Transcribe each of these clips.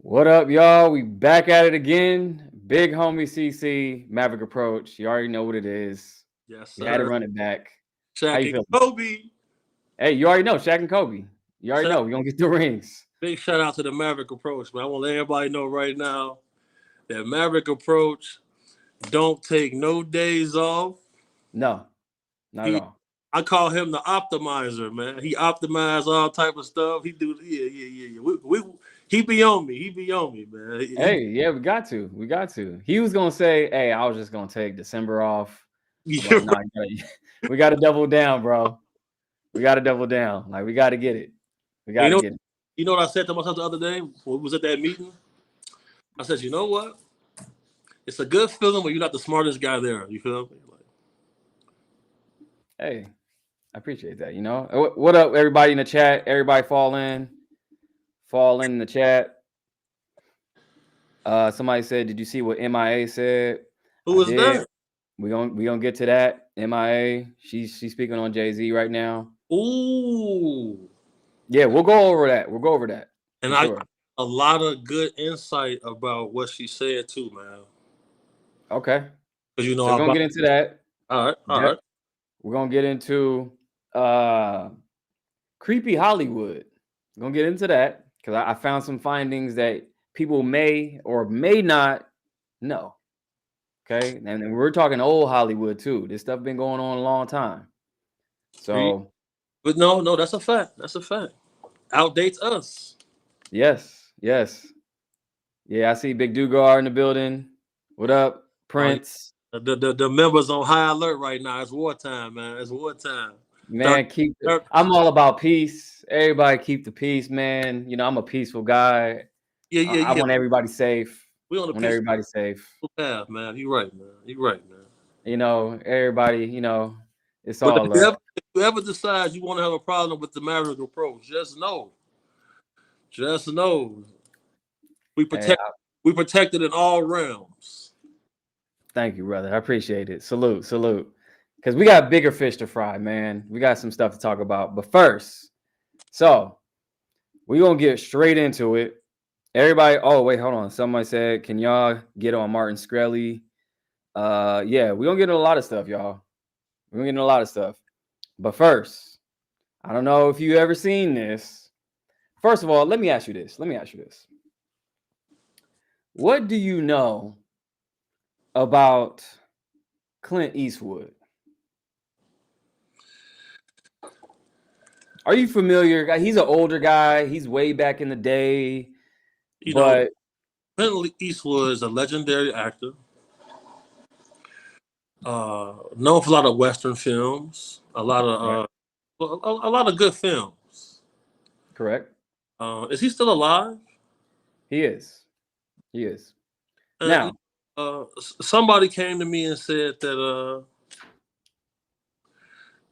What up, y'all? We back at it again. Big homie CC, Maverick approach. You already know what it is. Yes, We had to sir. run it back. How Shaq you and feeling? Kobe. Hey, you already know Shaq and Kobe. You already Shout, know we're gonna get the rings. big shout out to the Maverick approach, man. I want to let everybody know right now that Maverick approach don't take no days off. No, not at He, all. I call him the optimizer, man. He optimize all type of stuff. He do, yeah. He be on me. He be on me, man. Hey, yeah, we got to. We got to. He was gonna say, "Hey, I was just gonna take December off." I'm like, nah, we got to double down, bro. We got to double down. Like, we got to get it. We got you to know, get it. you know what I said to myself the other day when we was at that meeting? I said, you know what? It's a good feeling when you're not the smartest guy there. You feel me? Like, Hey, I appreciate that. What up, everybody in the chat? Everybody fall in the chat. Somebody said, "Did you see what MIA said?" who I is did. that? We gonna get to that. MIA. She's speaking on Jay-Z right now. Ooh. Yeah, we'll go over that. We'll go over that And for I sure. a lot of good insight about what she said too, man. Okay. Because you know So we're gonna about get into that. all Yep. right. We're gonna get into creepy Hollywood. We're gonna get into that because I found some findings that people may or may not know. Okay, and we're talking old Hollywood too. This stuff been going on a long time. So But no, that's a fact. That's a fact. Outdates us. yes, yeah. I see Big Dugar in the building. What up, Oh, Prince? the members on high alert right now. It's wartime, man. It's wartime. Third, Man, third, I'm all about peace. Everybody keep the peace, man. I'm a peaceful guy. I yeah. want everybody safe. We on a I want peaceful everybody safe. path, man. You right, man. You right, man. Everybody. It's But all love. if you ever decide you want to have a problem with the Maverick approach, just know, we Hey, protect, we protected in all realms. thank you, brother. I appreciate it. Salute. Because we got bigger fish to fry, man. We got some stuff to talk about. But first, so we're going to get straight into it. Everybody, oh, wait, hold on. Somebody said, can y'all get on Martin Shkreli? Yeah, we're going to get into a lot of stuff, y'all. We're going to get into a lot of stuff. But first, I don't know if you ever seen this. First of all, let me ask you this. What do you know about Clint Eastwood? Are you familiar? He's an older guy. He's way back in the day. You know, But Clint Eastwood is a legendary actor. Known for a lot of Western films, right, a lot of good films. correct. Is he still alive? He is. He is. And Now, somebody came to me and said that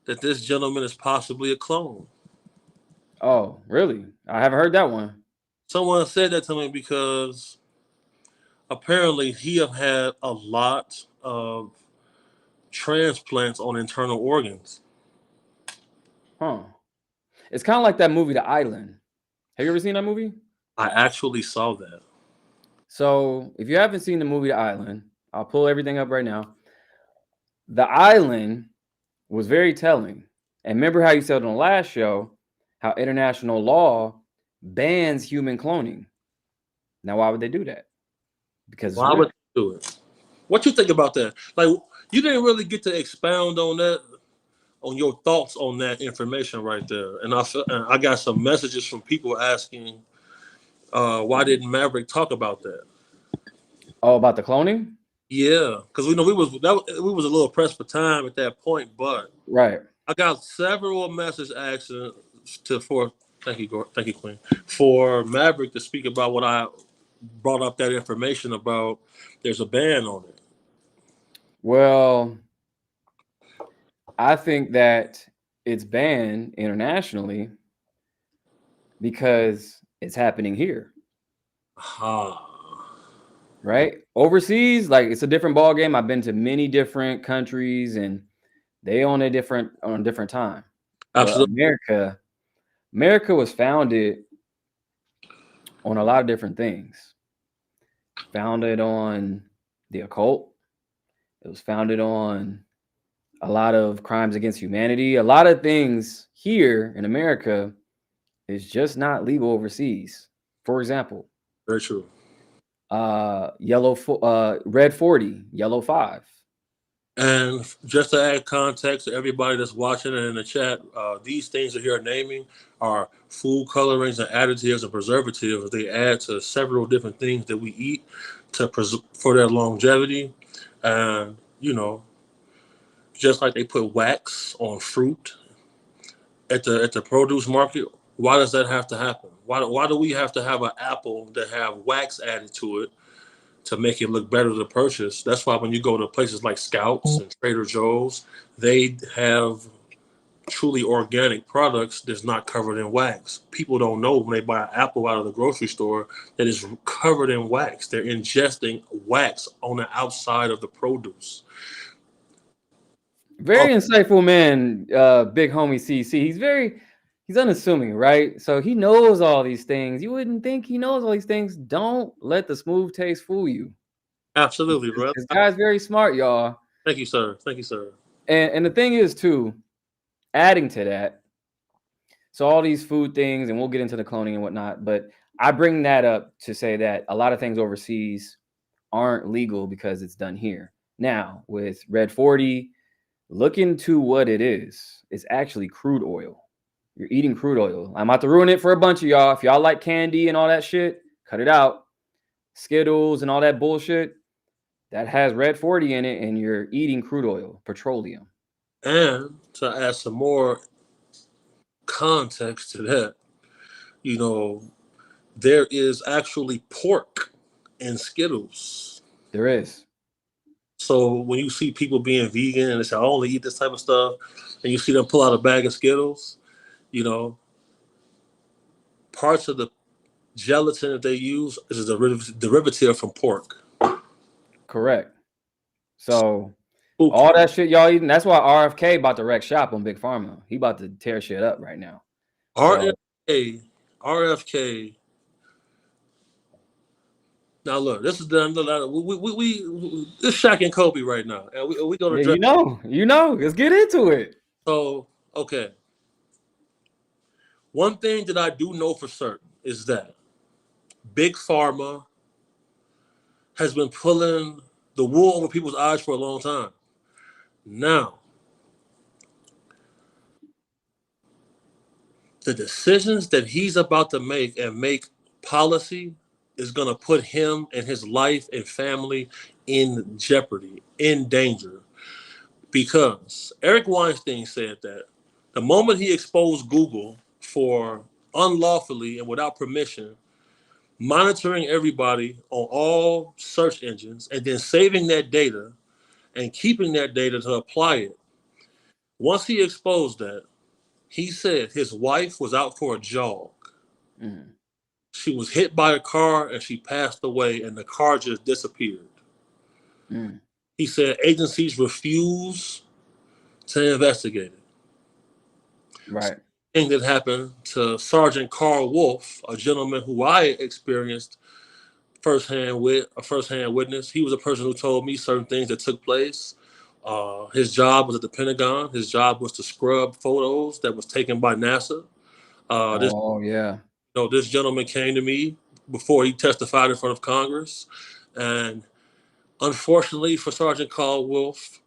this gentleman is possibly a clone. oh, really? I haven't heard that one. Someone said that to me because apparently he have had a lot of transplants on internal organs. Huh. It's kind of like that movie, The Island. Have you ever seen that movie? I actually saw that. So, if you haven't seen the movie The Island, I'll pull everything up right now. The Island was very telling. And remember how you said on the last show how international law bans human cloning. Now, why would they do that? Because it's Why would real. they do it? What you think about that? Like, you didn't really get to expound on that, on your thoughts on that information right there. And I got some messages from people asking, why didn't Maverick talk about that? Oh, about the cloning? Yeah, because we was a little pressed for time at that point, but Right. I got several messages asking for thank you, Queen, for Maverick to speak about what I brought up that information about. There's a ban on it. Well, I think that it's banned internationally because it's happening here. Right? Overseas, like it's a different ball game. I've been to many different countries and they on a different time. But Absolutely. America was founded on a lot of different things. Founded on the occult. It was founded on a lot of crimes against humanity. A lot of things here in America is just not legal overseas. For example, Very true. red 40, yellow 5. And just to add context to everybody that's watching and in the chat, these things that you're naming are food colorings and additives and preservatives. They add to several different things that we eat for their longevity. And, just like they put wax on fruit at the produce market, why does that have to happen? Why do we have to have an apple that have wax added to it to make it look better to purchase? That's why when you go to places like Scouts and Trader Joe's, they have truly organic products that's not covered in wax. People don't know when they buy an apple out of the grocery store that it's covered in wax. They're ingesting wax on the outside of the produce. Very insightful man, big homie CC. He's unassuming, right? So he knows all these things. You wouldn't think he knows all these things. Don't let the smooth taste fool you. Absolutely, bro. This guy's very smart, y'all. Thank you, sir. Thank you, sir. And the thing is, too, adding to that, so all these food things, and we'll get into the cloning and whatnot, but I bring that up to say that a lot of things overseas aren't legal because it's done here. Now, with Red 40, look into what it is. It's actually crude oil. You're eating crude oil. I'm about to ruin it for a bunch of y'all. If y'all like candy and all that shit, cut it out. Skittles and all that bullshit, that has Red 40 in it, and you're eating crude oil, petroleum. And to add some more context to that, there is actually pork in Skittles. There is. So when you see people being vegan and they say, I only eat this type of stuff, and you see them pull out a bag of Skittles, parts of the gelatin that they use is a derivative from pork. Correct. So all that shit y'all eating, that's why RFK about to wreck shop on Big Pharma. He about to tear shit up right now. RFK. Now look, this is done. This Shaq and Kobe right now, and we gonna. Yeah, let's get into it. So okay, one thing that I do know for certain is that Big Pharma has been pulling the wool over people's eyes for a long time. Now, the decisions that he's about to make and make policy is going to put him and his life and family in jeopardy, in danger. Because Eric Weinstein said that the moment he exposed Google for unlawfully and without permission monitoring everybody on all search engines and then saving that data and keeping that data to apply it, once he exposed that, he said his wife was out for a jog. Mm. She was hit by a car and she passed away, and the car just disappeared. Mm. He said agencies refuse to investigate it. Right. Thing that happened to Sergeant Carl Wolf, a gentleman who I experienced firsthand with, a firsthand witness. He was a person who told me certain things that took place. His job was at the Pentagon. His job was to scrub photos that was taken by NASA. This gentleman came to me before he testified in front of Congress, and unfortunately for Sergeant Carl Wolf,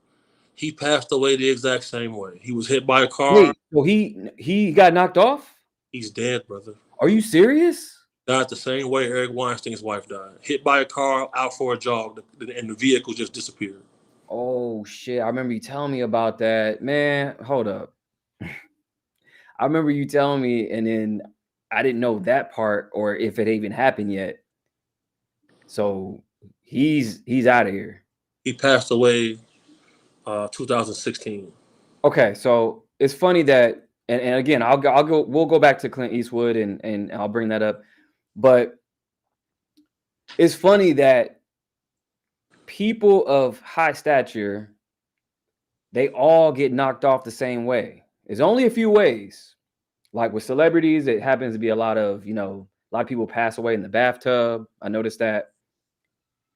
he passed away the exact same way. He was hit by a car. Wait, so he got knocked off? He's dead, brother. Are you serious? Died the same way Eric Weinstein's wife died. Hit by a car, out for a jog, and the vehicle just disappeared. Oh, shit. I remember you telling me about that. Man, hold up. I remember you telling me, and then I didn't know that part or if it even happened yet. So he's out of here. He passed away 2016. Okay, so it's funny that, and again, we'll go back to Clint Eastwood and I'll bring that up. But it's funny that people of high stature, they all get knocked off the same way. There's only a few ways. Like with celebrities, it happens to be a lot of, A lot of people pass away in the bathtub. I noticed that.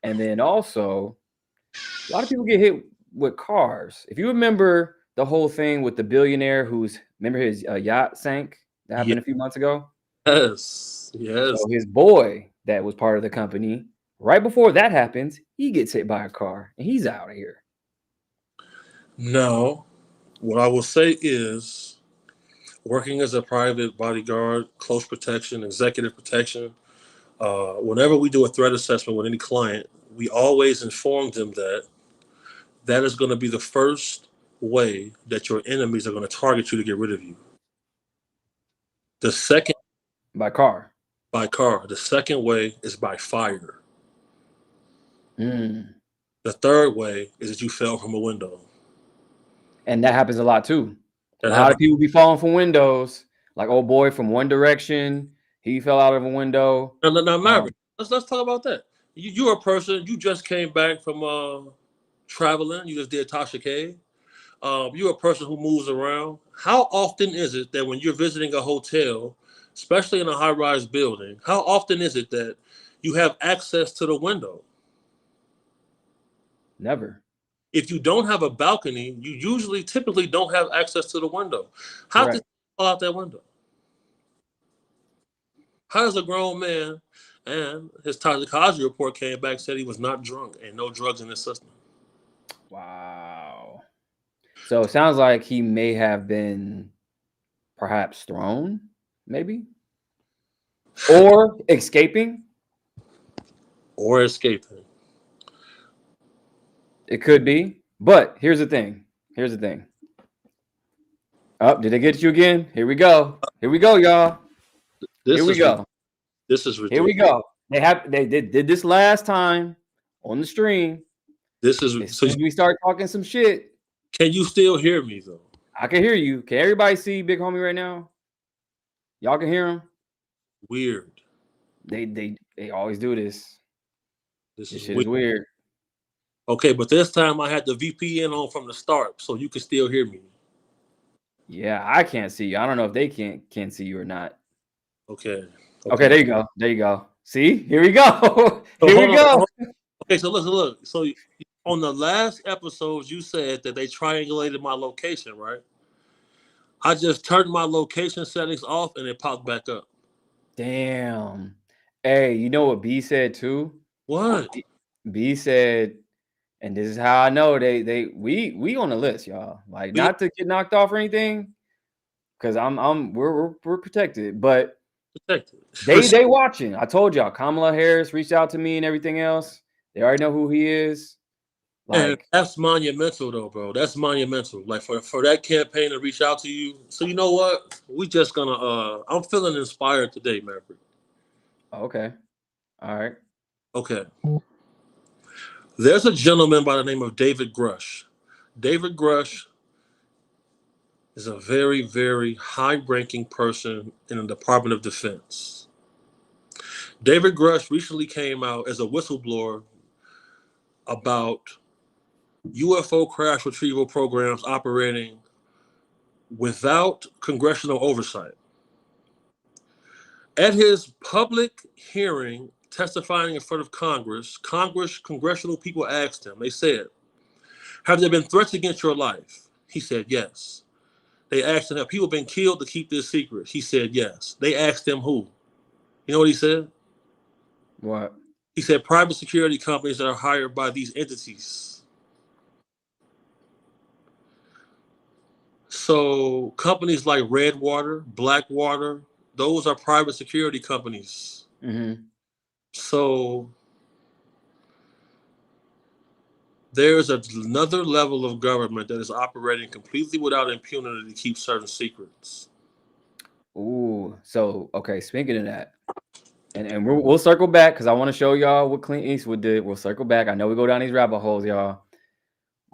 And then also, a lot of people get hit with cars. If you remember the whole thing with the billionaire remember his yacht sank that happened a few months ago? Yes. Yes. So his boy that was part of the company, right before that happens, he gets hit by a car and he's out of here. Now, what I will say is working as a private bodyguard, close protection, executive protection, whenever we do a threat assessment with any client, we always inform them that that is going to be the first way that your enemies are going to target you to get rid of you. The second, By car. by car. The second way is by fire. Mm. The third way is that you fell from a window. And that happens a lot too. A That lot happens. of people be falling from windows. Like old boy from One Direction, he fell out of a window. Now, Maverick, let's talk about that. You're a person. You just came back from traveling. You just did Tasha K. You're a person who moves around. How often is it that when you're visiting a hotel, especially in a high-rise building, how often is it that you have access to the window? Never. If you don't have a balcony, you typically don't have access to the window. How Correct. did you fall out that window? How does a grown man, and his toxicology report came back, said he was not drunk and no drugs in his system? Wow. So it sounds like he may have been perhaps thrown, maybe, or escaping. Or escaping. It could be. But here's the thing. Oh, did they get you again? Here we go, y'all. Here we go. This is ridiculous. Here we go. They did this last time on the stream. This is As soon as we start talking some shit. Can you still hear me though? I can hear you. Can everybody see Big Homie right now? Y'all can hear him? Weird. They always do this. This shit is weird. Okay, but this time I had the VPN on from the start, so you can still hear me. Yeah, I can't see you. I don't know if they can't see you or not. Okay. Okay, there you go. See? Here we go. Here we go. Okay, so look. So on the last episodes, you said that they triangulated my location, right? I just turned my location settings off and it popped back up. Damn. Hey, you know what B said too? What? B said, and this is how I know we on the list, y'all. Like, not to get knocked off or anything, because we're protected, but they watching. I told y'all, Kamala Harris reached out to me and everything else. They already know who he is. Like, and that's monumental though, bro. That's monumental. Like for that campaign to reach out to you. So you know what? We just gonna I'm feeling inspired today, Maverick. Okay. All right. Okay. There's a gentleman by the name of David Grush. David Grush is a very, very high-ranking person in the Department of Defense. David Grush recently came out as a whistleblower about UFO crash retrieval programs operating without congressional oversight. At his public hearing, testifying in front of Congress, congressional people asked him, they said, "Have there been threats against your life?" He said, "Yes." They asked him, "Have people been killed to keep this secret?" He said, "Yes." They asked him who. You know what he said? What? He said private security companies that are hired by these entities. So companies like Redwater, Blackwater, those are private security companies. Mm-hmm. So there's another level of government that is operating completely without impunity to keep certain secrets. Ooh, so okay. Speaking of that, and we'll circle back because I want to show y'all what Clint Eastwood did. We'll circle back. I know we go down these rabbit holes, y'all,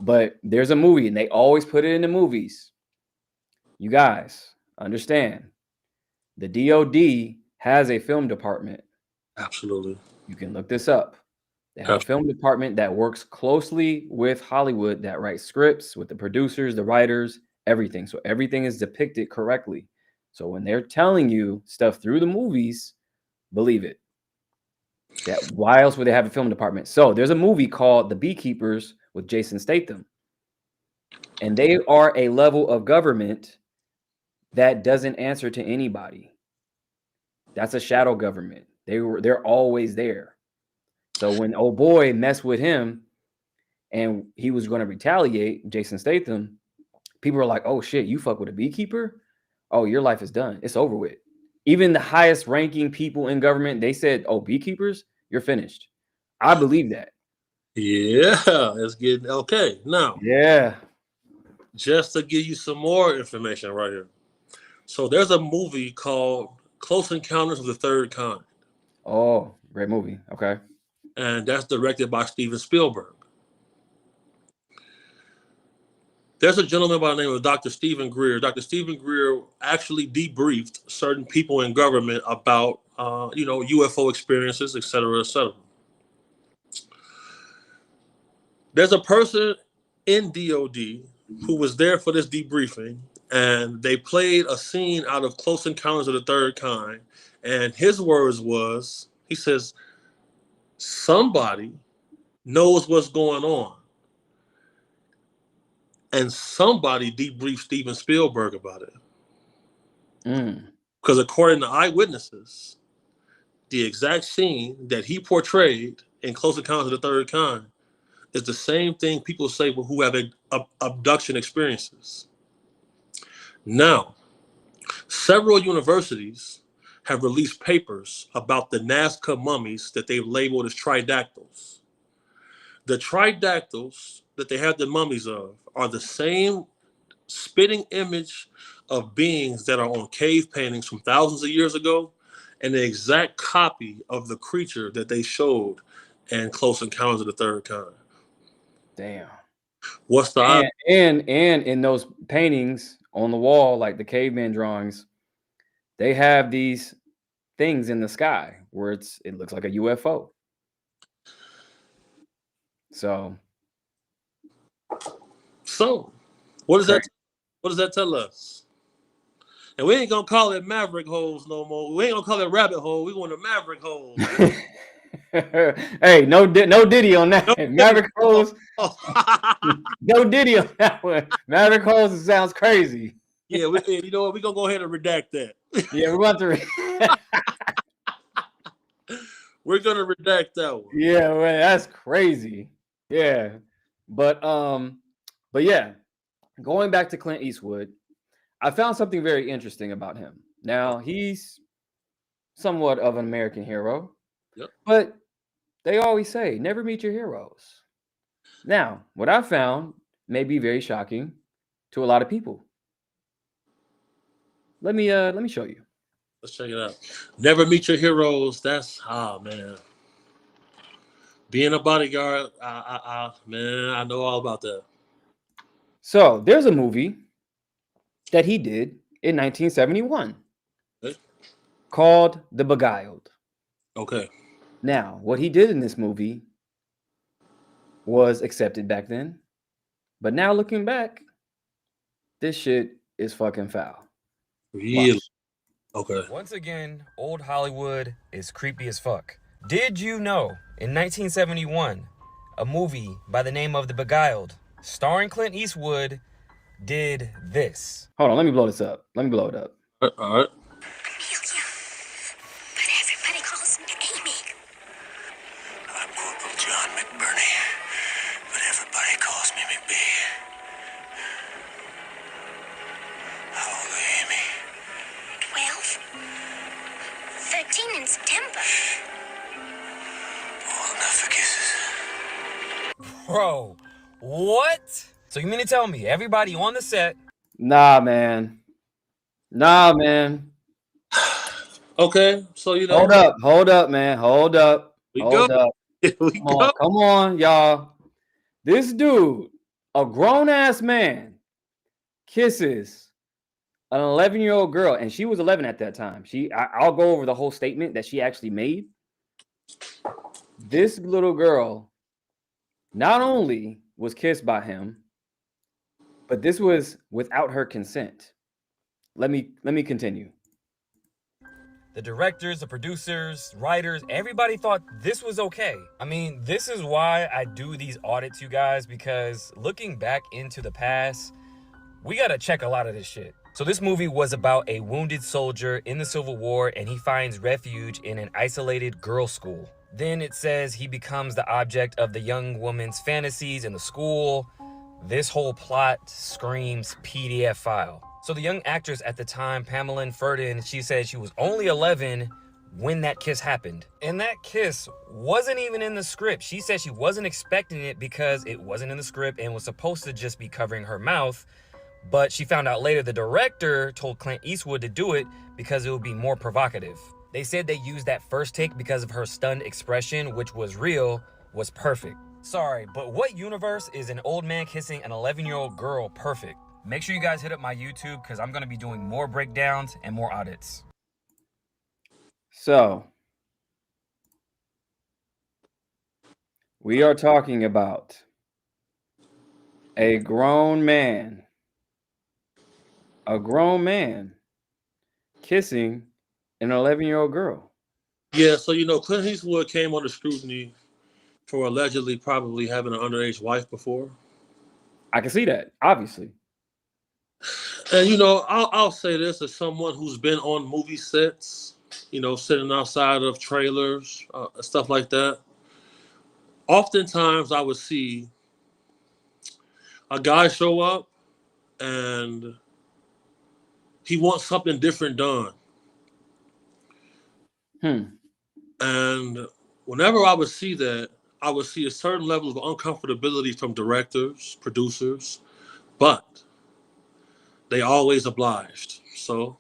but there's a movie, and they always put it in the movies. You guys understand? The DOD has a film department. Absolutely. You can look this up. They have a film department that works closely with Hollywood, that writes scripts with the producers, the writers, everything. So everything is depicted correctly. So when they're telling you stuff through the movies, Believe it. Why else would they have a film department? So there's a movie called The Beekeepers with Jason Statham. And they are a level of government that doesn't answer to anybody. That's a shadow government. They're always there. So when old boy messed with him and he was going to retaliate, Jason Statham, people were like, oh shit, you fuck with a beekeeper? Oh, your life is done. It's over with. Even the highest ranking people in government, they said, oh, beekeepers, you're finished. I believe that. Yeah, it's getting okay. Now, Yeah. just to give you some more information right here. So there's a movie called Close Encounters of the Third Kind. Oh, great movie. Okay. And that's directed by Steven Spielberg. There's a gentleman by the name of Dr. Stephen Greer. Dr. Stephen Greer actually debriefed certain people in government about, UFO experiences, et cetera, et cetera. There's a person in DOD who was there for this debriefing, and they played a scene out of Close Encounters of the Third Kind. And his words was, he says, somebody knows what's going on. And somebody debriefed Steven Spielberg about it. Because according to eyewitnesses, the exact scene that he portrayed in Close Encounters of the Third Kind is the same thing people say who have abduction experiences. Now, several universities have released papers about the Nazca mummies that they've labeled as tridactyls. The tridactyls that they have the mummies of are the same spitting image of beings that are on cave paintings from thousands of years ago, and the exact copy of the creature that they showed in Close Encounters of the Third Kind. Damn. What's the and in those paintings on the wall, like the caveman drawings, they have these things in the sky where it looks like a UFO. So what does that tell us? And we ain't gonna call it Maverick holes no more. We ain't gonna call it rabbit hole. We want a Maverick hole. Hey, no Diddy on that. No Maverick holes. No Diddy on that one. Maverick holes sounds crazy. Yeah, you know what? We're gonna go ahead and redact that. Yeah, we're about to. We're gonna redact that one. Yeah, man, that's crazy. Yeah, but yeah, going back to Clint Eastwood, I found something very interesting about him. Now, he's somewhat of an American hero, yep. But they always say, never meet your heroes. Now, what I found may be very shocking to a lot of people. Let me show you. Let's check it out. Never meet your heroes. That's man. Being a bodyguard, man, I know all about that. So there's a movie that he did in 1971 called The Beguiled. Okay. Now, what he did in this movie was accepted back then, but now looking back, this shit is fucking foul. Really? Watch. Okay. Once again, old Hollywood is creepy as fuck. Did you know, in 1971, a movie by the name of The Beguiled, starring Clint Eastwood, did this? Hold on, let me blow this up. Let me blow it up. All right. Amelia, but everybody calls me Amy. I'm Corporal John McBurney, but everybody calls me McB. How old are you, Amy? 12. 13 in September. Old enough for kisses. Bro, what? So you mean to tell me everybody on the set? Nah, man. Okay, so Hold up, man. Hold up. Hold up. Come on, y'all. This dude, a grown-ass man, kisses an 11-year-old girl, and she was 11 at that time. I'll go over the whole statement that she actually made. This little girl not only was kissed by him, but this was without her consent. Let me continue. The directors, the producers, writers, everybody thought this was okay. I mean, this is why I do these audits, you guys, because looking back into the past, we gotta check a lot of this shit. So this movie was about a wounded soldier in the Civil War, and he finds refuge in an isolated girls' school. Then it says he becomes the object of the young woman's fantasies in the school. This whole plot screams PDF file. So the young actress at the time, Pamela Ferdin, she said she was only 11 when that kiss happened. And that kiss wasn't even in the script. She said she wasn't expecting it because it wasn't in the script and was supposed to just be covering her mouth. But she found out later the director told Clint Eastwood to do it because it would be more provocative. They said they used that first take because of her stunned expression, which was real, was perfect. Sorry, but what universe is an old man kissing an 11-year-old girl perfect? Make sure you guys hit up my YouTube because I'm going to be doing more breakdowns and more audits. So, we are talking about a grown man kissing an 11-year-old girl. Yeah, so Clint Eastwood came under scrutiny for allegedly probably having an underage wife before. I can see that, obviously. And I'll say this as someone who's been on movie sets, sitting outside of trailers, stuff like that. Oftentimes I would see a guy show up and he wants something different done. And whenever I would see that, I would see a certain level of uncomfortability from directors, producers, but they always obliged. So,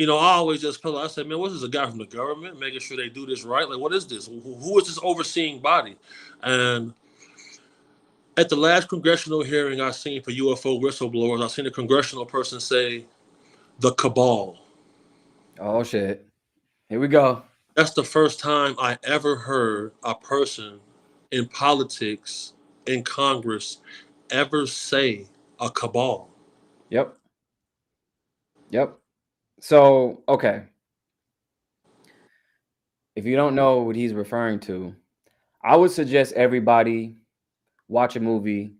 I always just felt I said, man, what is this, a guy from the government making sure they do this right? Like, what is this? Who is this overseeing body? And at the last congressional hearing I seen for UFO whistleblowers, I seen a congressional person say, the cabal. Oh, shit. Here we go. That's the first time I ever heard a person in politics, in Congress, ever say a cabal. Yep. So, okay. If you don't know what he's referring to, I would suggest everybody watch a movie.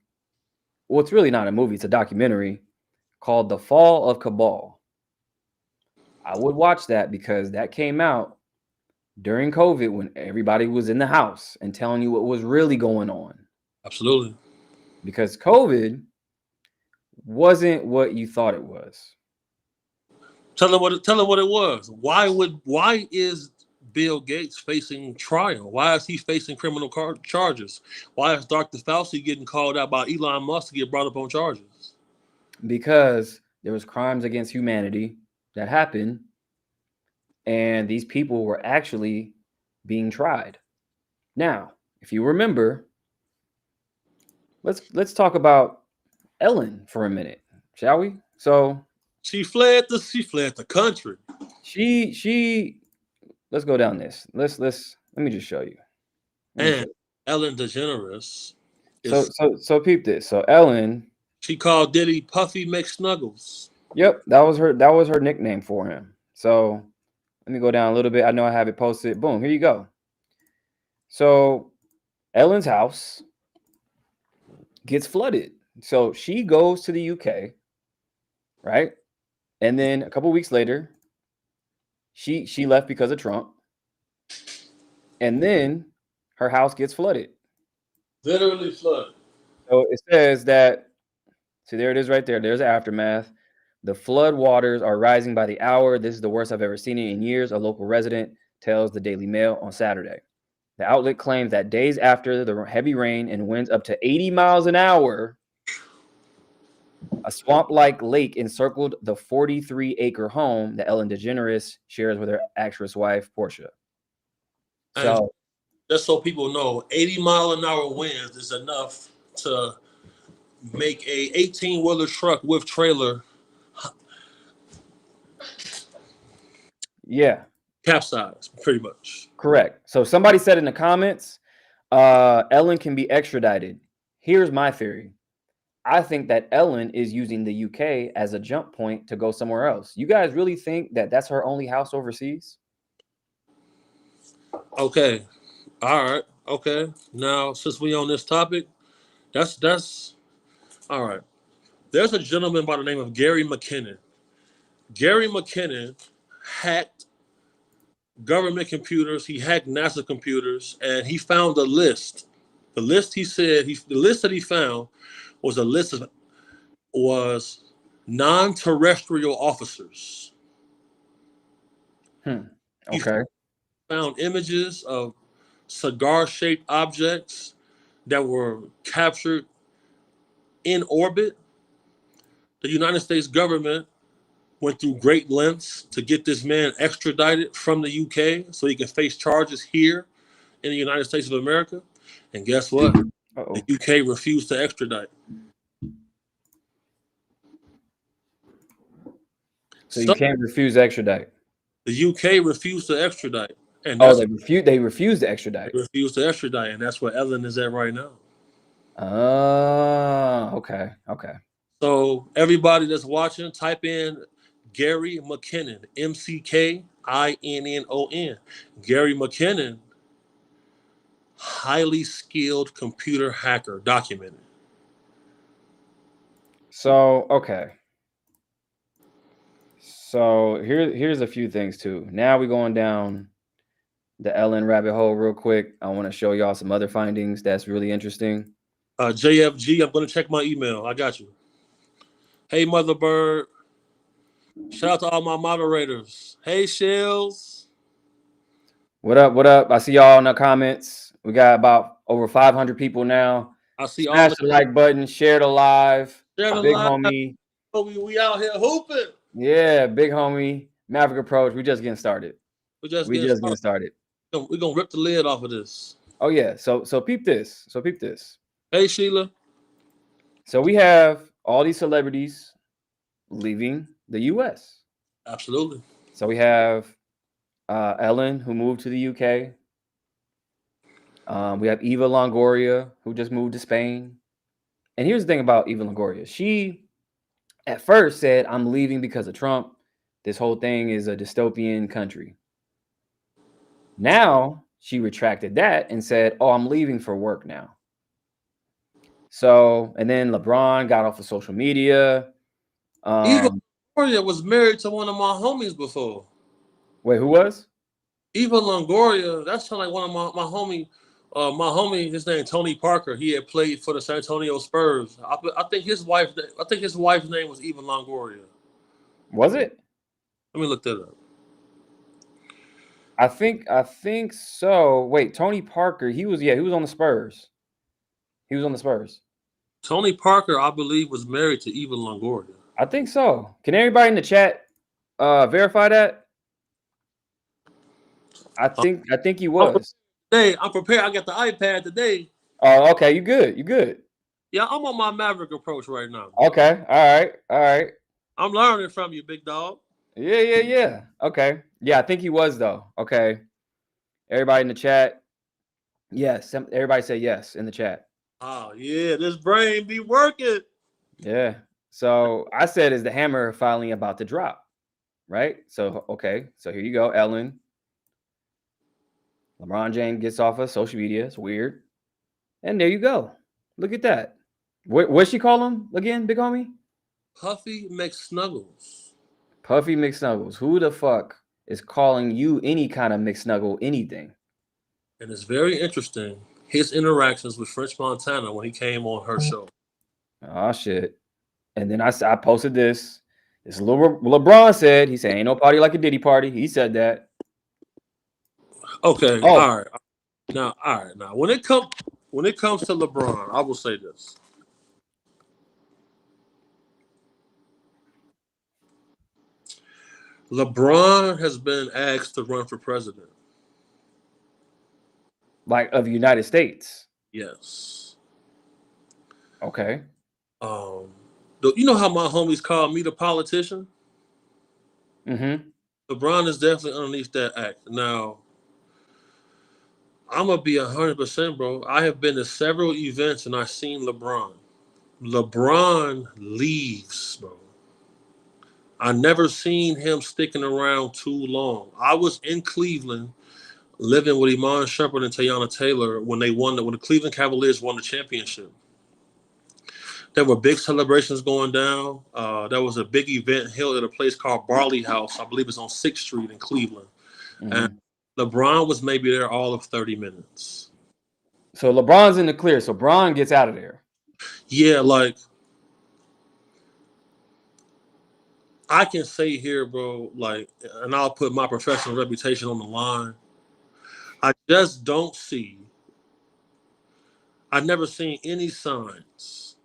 Well, it's really not a movie. It's a documentary called The Fall of Cabal. I would watch that because that came out during COVID when everybody was in the house and telling you what was really going on. Absolutely. Because COVID wasn't what you thought it was. Tell them what it was. Why is Bill Gates facing trial? Why is he facing criminal charges? Why is Dr. Fauci getting called out by Elon Musk to get brought up on charges? Because there was crimes against humanity that happened, and these people were actually being tried. Now, if you remember, let's talk about Ellen for a minute, shall we? So she fled the country. She let's go down this. Let me just show you. And Ellen DeGeneres. So peep this. So Ellen, she called Diddy Puffy McSnuggles. Yep, that was her nickname for him. So let me go down a little bit. I know I have it posted. Boom, here you go. So Ellen's house gets flooded. So she goes to the UK, right? And then a couple weeks later, she left because of Trump. And then her house gets flooded. Literally flooded. So it says that, see, there it is right there. There's the aftermath. The flood waters are rising by the hour. This is the worst I've ever seen it in years, a local resident tells the Daily Mail on Saturday. The outlet claims that days after the heavy rain and winds up to 80 miles an hour, a swamp-like lake encircled the 43-acre home that Ellen DeGeneres shares with her actress wife, Portia. So, just so people know, 80-mile-an-hour winds is enough to make a 18-wheeler truck with trailer capsize, pretty much. Correct. So somebody said in the comments, Ellen can be extradited. Here's my theory. I think that Ellen is using the UK as a jump point to go somewhere else. You guys really think that that's her only house overseas? Okay. All right. Okay. Now, since we on this topic, that's all right. There's a gentleman by the name of Gary McKinnon. Gary McKinnon hacked government computers. He hacked NASA computers, and he found a list. The list the list that he found was a list of non-terrestrial officers. He Okay. found images of cigar-shaped objects that were captured in orbit. The United States government went through great lengths to get this man extradited from the UK so he can face charges here in the United States of America. And guess what? Uh-oh. The UK refused to extradite. So you can't refuse to extradite. The UK refused to extradite. And They refused to extradite. They refused to extradite, and that's where Ellen is at right now. Okay. So everybody that's watching, type in Gary McKinnon, McKinnon. Gary McKinnon, highly skilled computer hacker, documented. So, okay. So here's a few things too. Now we're going down the Ellen rabbit hole real quick. I want to show y'all some other findings that's really interesting. JFG, I'm going to check my email. I got you. Hey, Mother Bird. Shout out to all my moderators. Hey, Shells. What up? I see y'all in the comments. We got about over 500 people now. I see Smash all the like button, share the live. Share the Big live. homie. We out here hooping. Yeah, big homie. Maverick approach. We just getting started. We just getting started. We're gonna rip the lid off of this. Oh yeah. So peep this. Hey Sheila. So we have all these celebrities leaving the US. Absolutely. So we have Ellen, who moved to the UK. We have Eva Longoria, who just moved to Spain. And here's the thing about Eva Longoria. She, at first, said, I'm leaving because of Trump. This whole thing is a dystopian country. Now, she retracted that and said, oh, I'm leaving for work now. So, and then LeBron got off of social media. Eva Longoria was married to one of my homies before. Wait, who was? Eva Longoria, that's like one of my homie. My homie, his name Tony Parker. He had played for the San Antonio Spurs. I think his wife's name was Eva Longoria. Was it? Let me look that up. I think so. Wait, Tony Parker. He was on the Spurs. He was on the Spurs. Tony Parker, I believe, was married to Eva Longoria. I think so. Can everybody in the chat verify that? I think he was. Hey, I'm prepared. I got the iPad today. Oh, okay. You good. Yeah, I'm on my Maverick approach right now. Okay. All right. I'm learning from you, big dog. Yeah. Okay. Yeah, I think he was though. Okay. Everybody in the chat. Yes. Everybody say yes in the chat. Oh yeah, this brain be working. Yeah. So I said, is the hammer finally about to drop? Right. So okay. So here you go, Ellen. LeBron James gets off of social media. It's weird. And there you go. Look at that. What'd she call him again, big homie? Puffy McSnuggles. Puffy McSnuggles. Who the fuck is calling you any kind of McSnuggle anything? And it's very interesting, his interactions with French Montana when he came on her show. Oh, shit. And then I posted this. This little LeBron said, he said, ain't no party like a Diddy party. He said that. Okay. Oh. All right. Now, when it comes to LeBron, I will say this. LeBron has been asked to run for president. Like of the United States? Yes. Okay. You know how my homies call me the politician? Mm-hmm. LeBron is definitely underneath that act. Now, I'm going to be 100%, bro. I have been to several events and I've seen LeBron. LeBron leaves, bro. I never seen him sticking around too long. I was in Cleveland living with Iman Shumpert and Teyana Taylor when the Cleveland Cavaliers won the championship. There were big celebrations going down. There was a big event held at a place called Barley House. I believe it's on 6th Street in Cleveland. And LeBron was maybe there all of 30 minutes. So LeBron's in the clear. So Bron gets out of there. Yeah, like I can say here, bro, like, and I'll put my professional reputation on the line. I just don't see. I've never seen any signs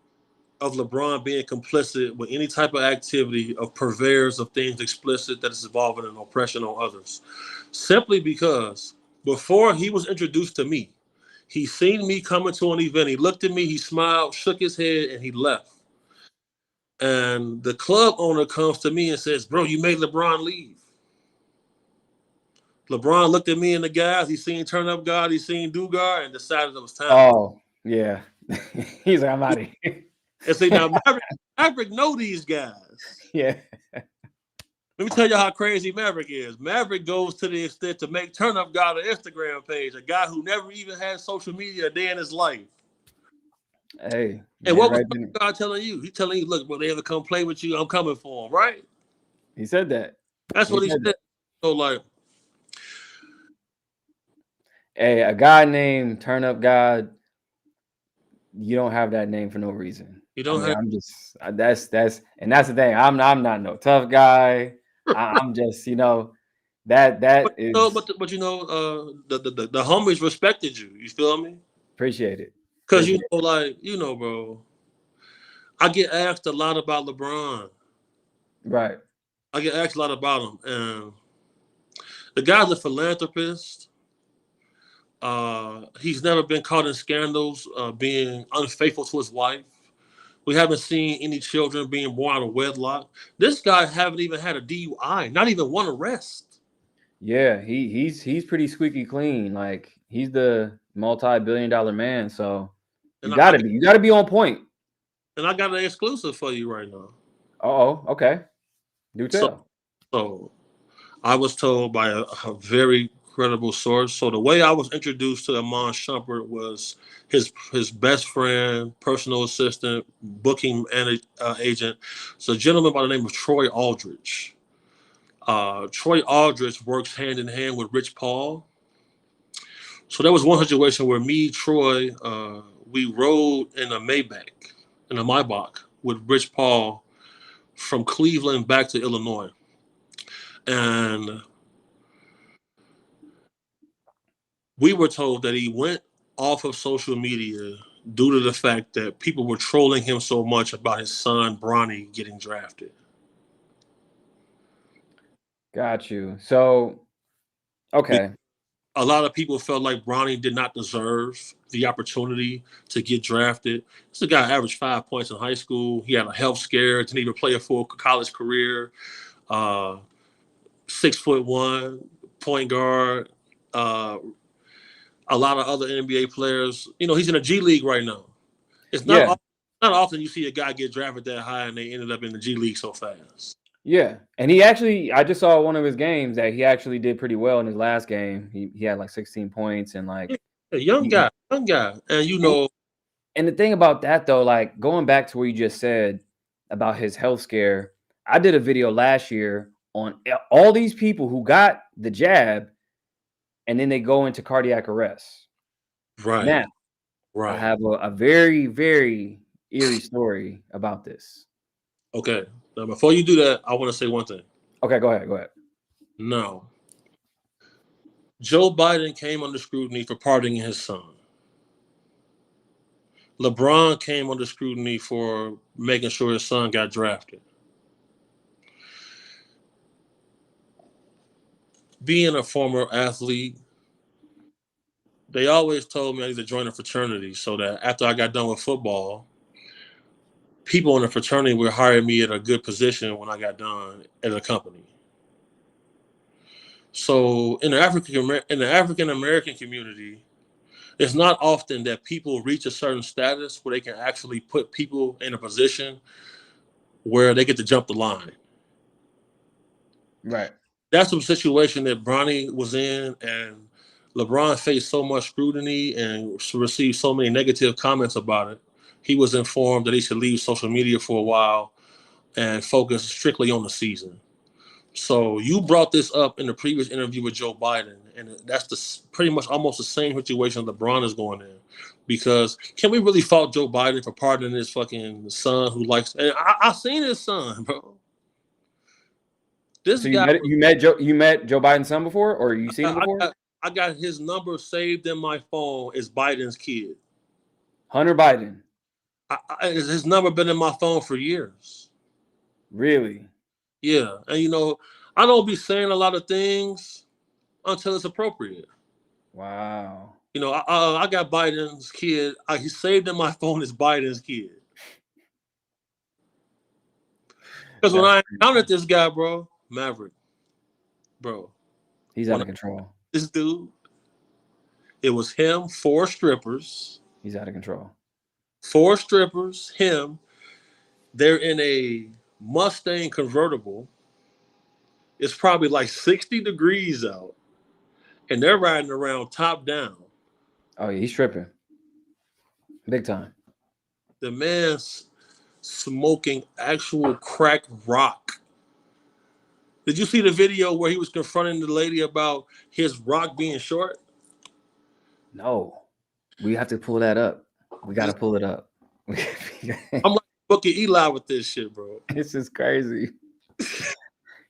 of LeBron being complicit with any type of activity of purveyors of things explicit that is involving an oppression on others. Simply because before he was introduced to me, he seen me coming to an event. He looked at me, he smiled, shook his head, and he left. And the club owner comes to me and says, bro, you made LeBron leave. LeBron looked at me and the guys. He seen Turn Up God, he seen Dugar, and decided it was time. Oh, yeah. He's like, I'm out of here. And say, now Maverick know these guys. Yeah. Let me tell you how crazy Maverick is. Maverick goes to the extent to make Turn Up God an Instagram page, a guy who never even had social media a day in his life. Hey. And what was Turn Up God telling you? He's telling you, look, when they ever come play with you, I'm coming for him, right? He said that. That's what he said. So, like, hey, a guy named Turn Up God, you don't have that name for no reason. You don't have. I'm just that's the thing. I'm not no tough guy. I'm just, that is. But the homies respected you. You feel me? Appreciate it. Because bro, I get asked a lot about LeBron. Right. I get asked a lot about him, and the guy's a philanthropist. He's never been caught in scandals, being unfaithful to his wife. We haven't seen any children being born out of wedlock. This guy haven't even had a DUI, not even one arrest. Yeah, he's pretty squeaky clean. Like, he's the multi-billion-dollar man. So you gotta be on point. And I got an exclusive for you right now. Oh, okay. Do tell. So I was told by a very credible source. So the way I was introduced to Iman Shumpert was his best friend, personal assistant, booking agent. It's a gentleman by the name of Troy Aldridge. Troy Aldridge works hand in hand with Rich Paul. So there was one situation where me, Troy, we rode in a Maybach with Rich Paul from Cleveland back to Illinois. And we were told that he went off of social media due to the fact that people were trolling him so much about his son, Bronny, getting drafted. Got you. So, okay. A lot of people felt like Bronny did not deserve the opportunity to get drafted. This guy averaged 5 points in high school. He had a health scare, didn't even play a full college career. 6'1", point guard. A lot of other NBA players. He's in a G League right now. It's not often you see a guy get drafted that high and they ended up in the G League so fast. Yeah, and I just saw one of his games that he actually did pretty well in his last game. He had like 16 points and like a young guy, and And the thing about that though, like going back to what you just said about his health scare, I did a video last year on all these people who got the jab and then they go into cardiac arrest. Right now, right. I have a very, very eerie story about this. Okay. Now, before you do that, I want to say one thing. Okay, go ahead. No. Joe Biden came under scrutiny for pardoning his son. LeBron came under scrutiny for making sure his son got drafted. Being a former athlete, they always told me I need to join a fraternity so that after I got done with football, people in the fraternity would hire me at a good position when I got done at a company. So in the African American community, It's not often that people reach a certain status where they can actually put people in a position where they get to jump the line. Right. That's the situation that Bronny was in, and LeBron faced so much scrutiny and received so many negative comments about it. He was informed that he should leave social media for a while and focus strictly on the season. So you brought this up in the previous interview with Joe Biden, and that's pretty much almost the same situation LeBron is going in. Because can we really fault Joe Biden for pardoning his fucking son who likes? And I seen his son, bro. This So guy, you met Joe Biden's son before, or you seen him before? I got his number saved in my phone as Biden's kid. Hunter Biden. His number been in my phone for years. Really? Yeah, and you know, I don't be saying a lot of things until it's appropriate. Wow. You know, I got Biden's kid. He saved in my phone as Biden's kid. Because when I encountered this guy, bro, Maverick, bro, he's out of control. This dude, it was him, 4 strippers. He's out of control. 4 strippers, him. They're in a Mustang convertible. It's probably like 60 degrees out. And they're riding around top down. Oh, yeah, he's tripping. Big time. The man's smoking actual crack rock. Did you see the video where he was confronting the lady about his rock being short? No. We have to pull that up. We got to pull it up. I'm like Booker Eli with this shit, bro. This is crazy.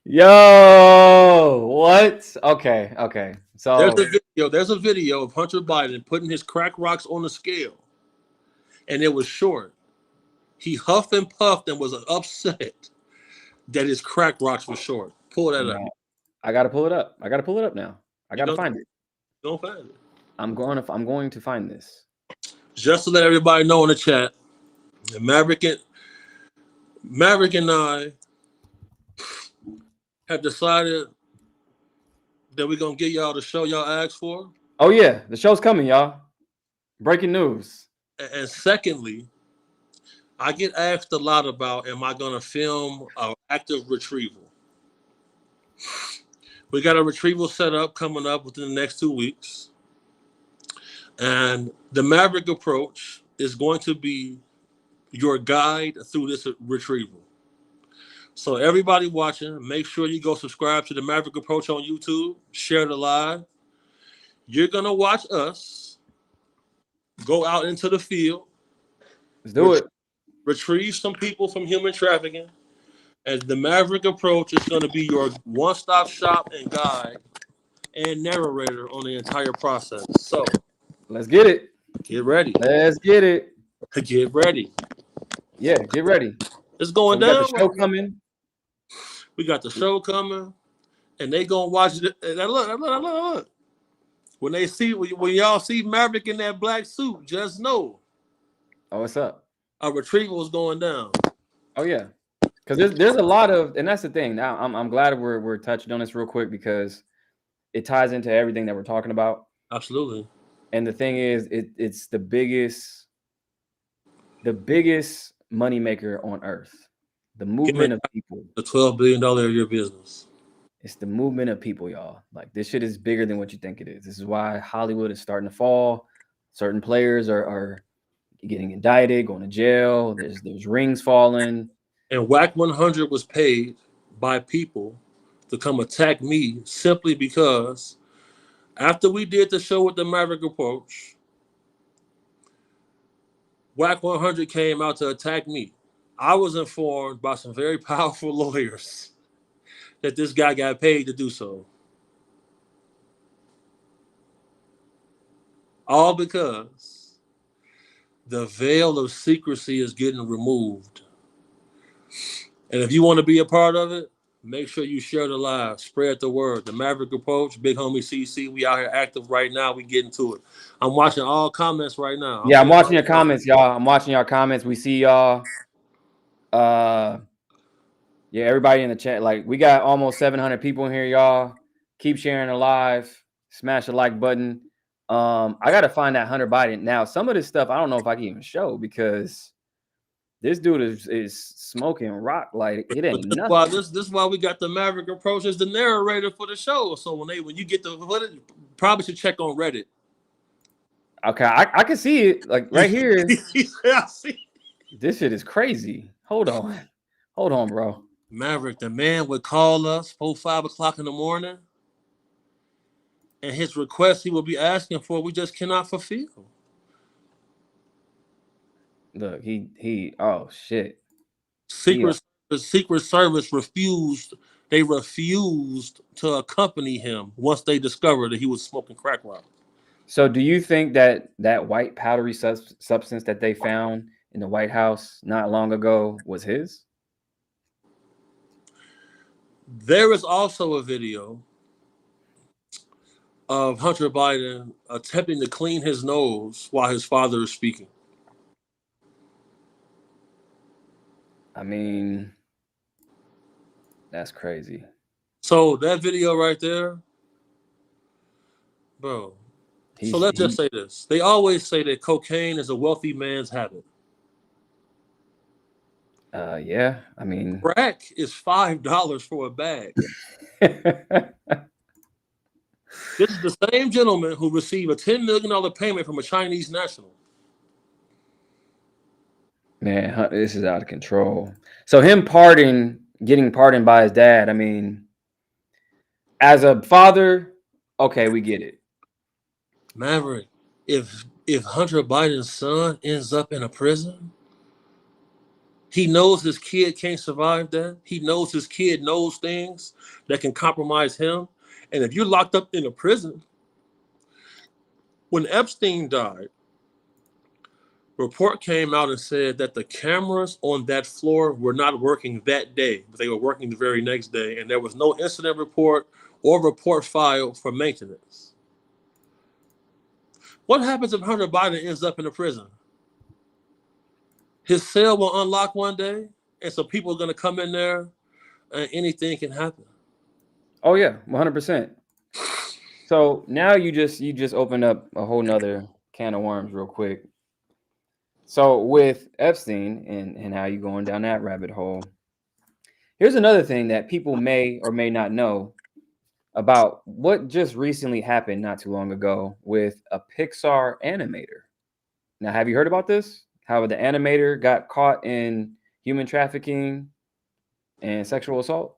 Yo, what? Okay. So there's a video of Hunter Biden putting his crack rocks on the scale, and it was short. He huffed and puffed and was upset that his crack rocks were short. Pull that up. I gotta pull it up. I gotta pull it up now. I gotta find it. Don't find it. I'm going to find this. Just to let everybody know in the chat, Maverick and I have decided that we're gonna get y'all the show y'all asked for. Oh yeah, the show's coming, y'all. Breaking news. And secondly, I get asked a lot about, am I gonna film an active retrieval? We got a retrieval set up coming up within the next 2 weeks. And the Maverick approach is going to be your guide through this retrieval. So everybody watching, make sure you go subscribe to the Maverick approach on YouTube, share the live. You're going to watch us go out into the field. Let's do it. Retrieve some people from human trafficking. And the Maverick approach is going to be your one-stop shop and guide and narrator on the entire process. So let's get it. Get ready. Let's get it. Get ready. Yeah, get ready. It's going down. We got the show coming. We got the show coming, and they gonna watch it. And look. When y'all see Maverick in that black suit, just know. Oh, what's up? A retrieval is going down. Oh yeah, because there's a lot of, and that's the thing. Now I'm glad we're touching on this real quick because it ties into everything that we're talking about. Absolutely. And the thing is, it's the biggest moneymaker on earth. The movement of people. The $12 billion a year business. It's the movement of people, y'all. Like, this shit is bigger than what you think it is. This is why Hollywood is starting to fall. Certain players are getting indicted, going to jail. There's rings falling. And WAC 100 was paid by people to come attack me simply because after we did the show with the Maverick approach, WAC 100 came out to attack me. I was informed by some very powerful lawyers that this guy got paid to do so. All because the veil of secrecy is getting removed. And if you want to be a part of it, make sure you share the live, spread the word. The Maverick approach, big homie CC, we out here active right now. We getting to it. I'm watching all comments right now. I'm watching your comments, y'all. I'm watching your comments. We see y'all. Yeah, everybody in the chat. Like, we got almost 700 people in here, y'all. Keep sharing the live. Smash the like button. I gotta find that Hunter Biden. Now, some of this stuff I don't know if I can even show because this dude is smoking rock like it But ain't that's nothing. why this is why we got the Maverick approach as the narrator for the show. So when you get the footage, probably should check on Reddit. Okay, I can see it like right here. Yeah, I see. This shit is crazy. Hold on, bro. Maverick, the man would call us 5 o'clock in the morning, and his request he will be asking for, we just cannot fulfill. Look, he. Oh shit. The Secret Service refused. They refused to accompany him once they discovered that he was smoking crack rock. So, do you think that that white powdery substance that they found in the White House not long ago was his? There is also a video of Hunter Biden attempting to clean his nose while his father is speaking. I mean, that's crazy. So that video right there, bro. So let's just say this. They always say that cocaine is a wealthy man's habit. Yeah, I mean, Crack is $5 for a bag. This is the same gentleman who received a $10 million payment from a Chinese national. man, this is out of control. So him getting pardoned by his dad. I mean, as a father, okay, we get it. Maverick, if Hunter Biden's son ends up in a prison, he knows his kid can't survive that. He knows his kid knows things that can compromise him. And if you're locked up in a prison, when Epstein died, report came out and said that the cameras on that floor were not working that day, but they were working the very next day. And there was no incident report or report filed for maintenance. What happens if Hunter Biden ends up in a prison? His cell will unlock one day, and so people are going to come in there, and anything can happen. Oh yeah, 100%. So now you just opened up a whole nother can of worms real quick. So with Epstein and how you going down that rabbit hole, here's another thing that people may or may not know about what just recently happened not too long ago with a Pixar animator. Now, have you heard about this? How the animator got caught in human trafficking and sexual assault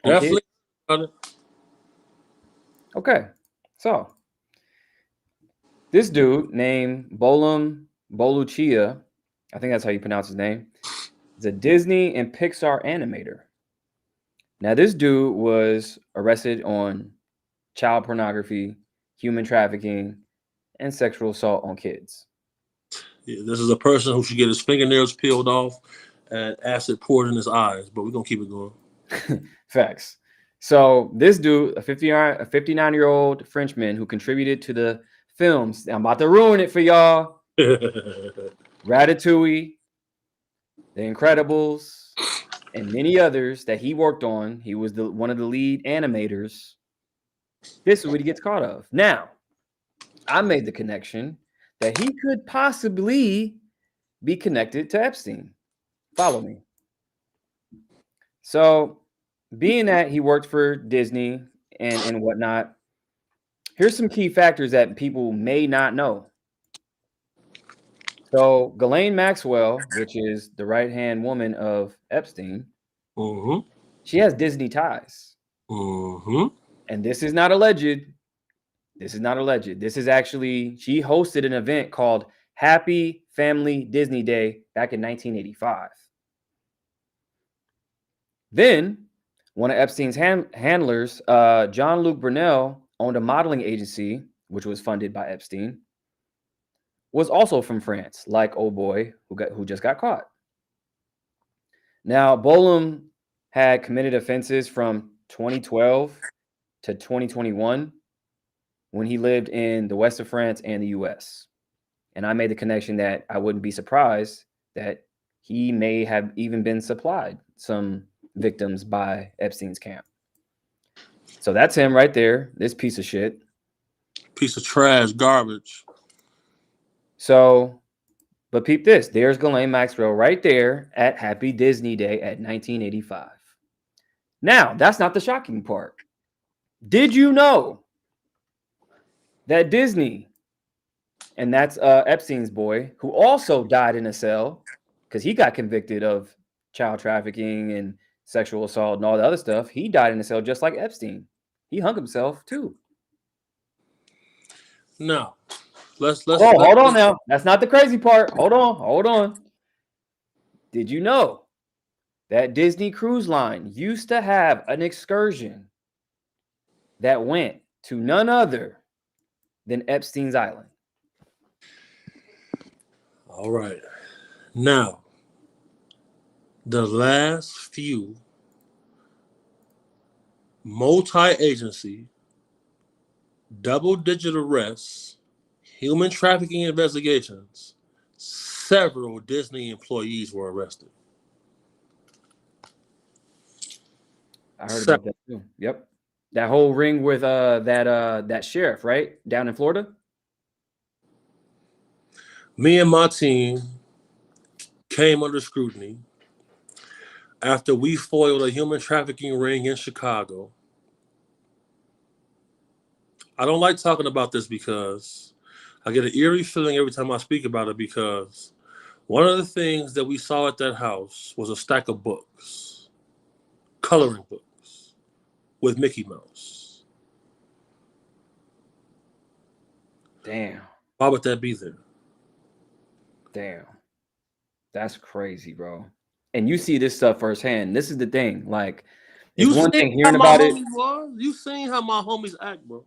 on kids? Definitely. Okay, so this dude named Bolam Boluchia, I think that's how you pronounce his name, is a Disney and Pixar animator. Now, this dude was arrested on child pornography, human trafficking, and sexual assault on kids. Yeah, this is a person who should get his fingernails peeled off and acid poured in his eyes, but we're going to keep it going. Facts. So this dude, a 59-year-old Frenchman who contributed to the films, I'm about to ruin it for y'all, Ratatouille, The Incredibles, and many others that he worked on. He was one of the lead animators. This is what he gets caught of. Now, I made the connection that he could possibly be connected to Epstein. Follow me. So, being that he worked for Disney and whatnot, here's some key factors that people may not know. So, Ghislaine Maxwell, which is the right-hand woman of Epstein, she has Disney ties. And this is not alleged. This is not alleged. This is actually, she hosted an event called Happy Family Disney Day back in 1985. Then, one of Epstein's handlers, John-Luc Brunel, owned a modeling agency, which was funded by Epstein, was also from France, like old boy who just got caught. Now, Bolam had committed offenses from 2012 to 2021 when he lived in the west of France and the US. And I made the connection that I wouldn't be surprised that he may have even been supplied some victims by Epstein's camp. So that's him right there, this piece of shit. Piece of trash, garbage. So, but peep this. There's Ghislaine Maxwell right there at Happy Disney Day at 1985. Now, that's not the shocking part. Did you know that Disney, and that's Epstein's boy, who also died in a cell because he got convicted of child trafficking and sexual assault and all the other stuff. He died in a cell just like Epstein. He hung himself too. No. Let's Hold on now. That's not the crazy part. Hold on. Did you know that Disney Cruise Line used to have an excursion that went to none other than Epstein's Island? All right. Now, the last few multi-agency, double-digit arrests, human trafficking investigations, several Disney employees were arrested. I heard about that too. Yep. That whole ring with that sheriff, right? Down in Florida? Me and my team came under scrutiny after we foiled a human trafficking ring in Chicago. I don't like talking about this because I get an eerie feeling every time I speak about it, because one of the things that we saw at that house was a stack of books, coloring books with Mickey Mouse. Damn. Why would that be there? Damn. That's crazy, bro. And you see this stuff firsthand. This is the thing. Like, it's You one seen thing how hearing my about it. homies was? You seen how my homies act, bro.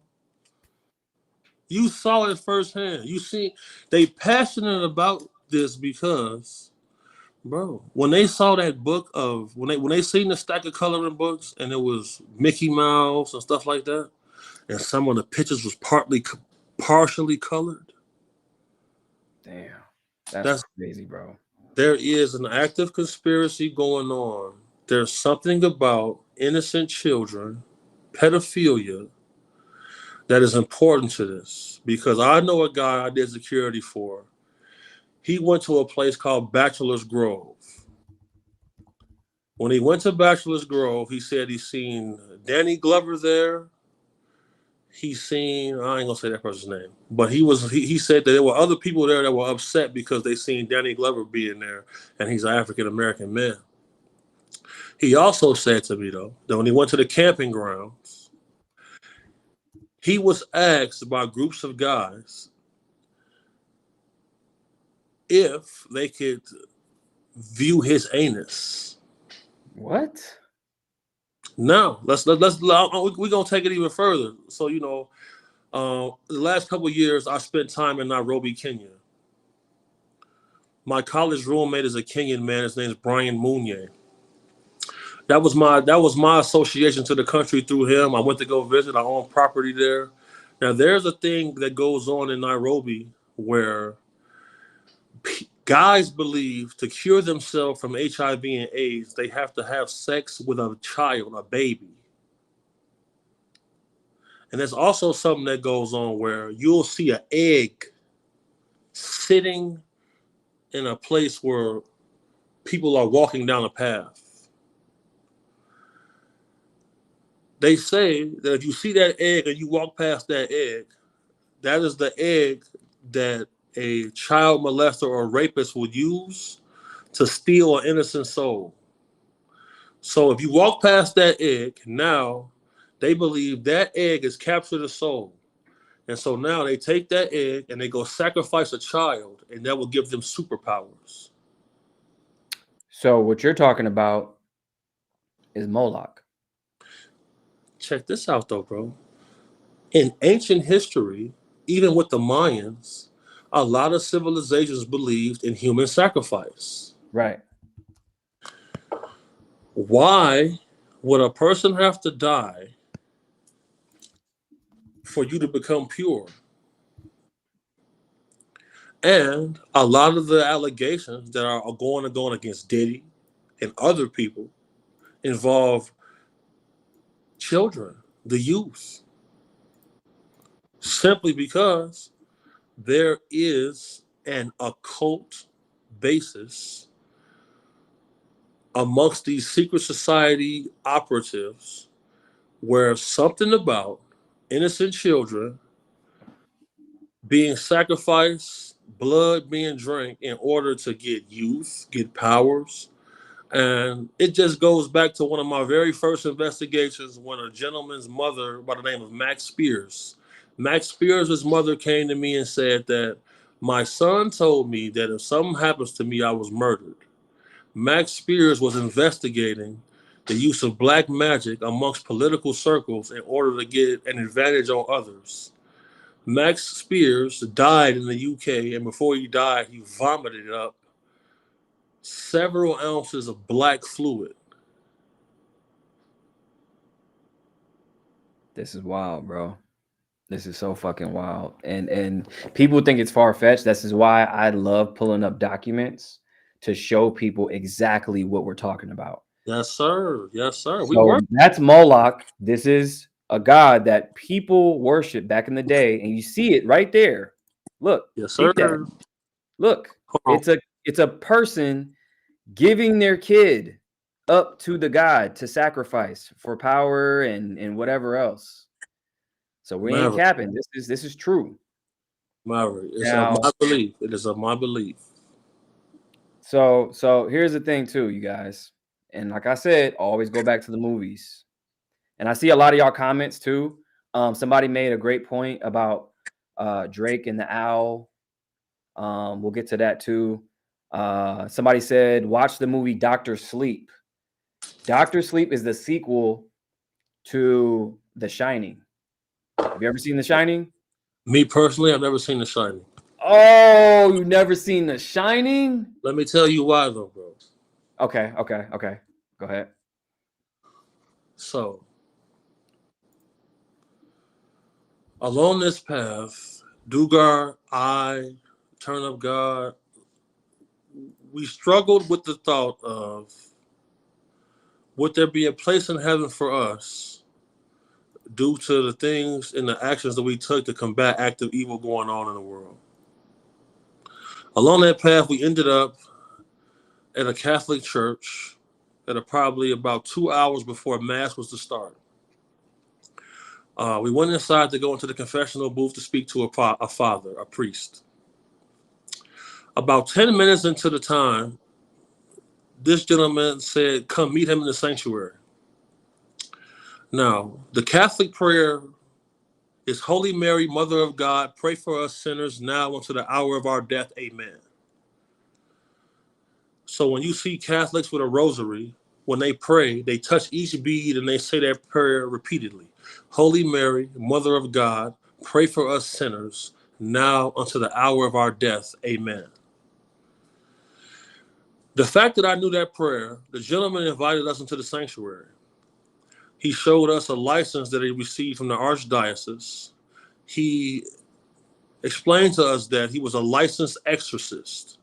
You saw it firsthand. You see, they passionate about this because, bro, when they saw that book of when they seen the stack of coloring books and it was Mickey Mouse and stuff like that, and some of the pictures was partially colored. Damn. That's crazy, bro. There is an active conspiracy going on. There's something about innocent children, pedophilia, that is important to this, because I know a guy I did security for. He went to a place called Bachelor's Grove. When he went to Bachelor's Grove, he said he's seen Danny Glover there. He's seen, I ain't gonna say that person's name, but he said that there were other people there that were upset because they seen Danny Glover being there, and he's an African American man. He also said to me, though, that when he went to the camping grounds, he was asked by groups of guys if they could view his anus. What? Now, we're gonna take it even further. So, the last couple of years, I spent time in Nairobi, Kenya. My college roommate is a Kenyan man. His name is Brian Munye. That was my association to the country through him. I went to go visit. I own property there. Now, there's a thing that goes on in Nairobi where guys believe to cure themselves from HIV and AIDS, they have to have sex with a child, a baby. And there's also something that goes on where you'll see an egg sitting in a place where people are walking down a path. They say that if you see that egg and you walk past that egg, that is the egg that a child molester or rapist would use to steal an innocent soul. So if you walk past that egg, now they believe that egg has captured a soul. And so now they take that egg and they go sacrifice a child, and that will give them superpowers. So what you're talking about is Moloch. Check this out, though, bro. In ancient history, even with the Mayans, a lot of civilizations believed in human sacrifice. Right. Why would a person have to die for you to become pure? And a lot of the allegations that are going against Diddy and other people involve children, the youth. simply because there is an occult basis amongst these secret society operatives where something about innocent children being sacrificed, blood being drank in order to get youth, get powers. And it just goes back to one of my very first investigations when a gentleman's mother by the name of Max Spears' mother came to me and said that my son told me that if something happens to me, I was murdered. Max Spears was investigating the use of black magic amongst political circles in order to get an advantage on others. Max Spears died in the UK, and before he died, he vomited up several ounces of black fluid. This is wild, bro. This is so fucking wild. And people think it's far-fetched. This is why I love pulling up documents to show people exactly what we're talking about. Yes, sir. Yes, sir. So that's Moloch. This is a god that people worship back in the day, and you see it right there. Look, yes, sir. that. Look, it's a person giving their kid up to the god to sacrifice for power and whatever else. So we ain't capping. This is true. Maverick. It's of my belief. It is of my belief. So here's the thing too, you guys. And like I said, always go back to the movies. And I see a lot of y'all comments too. Somebody made a great point about Drake and the owl. We'll get to that too. Somebody said, watch the movie Dr. Sleep. Dr. Sleep is the sequel to The Shining. Have you ever seen The Shining? Me personally, I've never seen The Shining. Oh, you never seen The Shining? Let me tell you why, though, bro. Okay. Go ahead. So, along this path, Dugar, I, Turn Up God, we struggled with the thought of, would there be a place in heaven for us due to the things and the actions that we took to combat active evil going on in the world? Along that path, we ended up at a Catholic church at probably about 2 hours before Mass was to start. We went inside to go into the confessional booth to speak to a father, a priest. About 10 minutes into the time, this gentleman said, come meet him in the sanctuary. Now, the Catholic prayer is Holy Mary, Mother of God, pray for us sinners now unto the hour of our death. Amen. So when you see Catholics with a rosary, when they pray, they touch each bead and they say that prayer repeatedly. Holy Mary, Mother of God, pray for us sinners now unto the hour of our death. Amen. The fact that I knew that prayer, the gentleman invited us into the sanctuary. He showed us a license that he received from the archdiocese. He explained to us that he was a licensed exorcist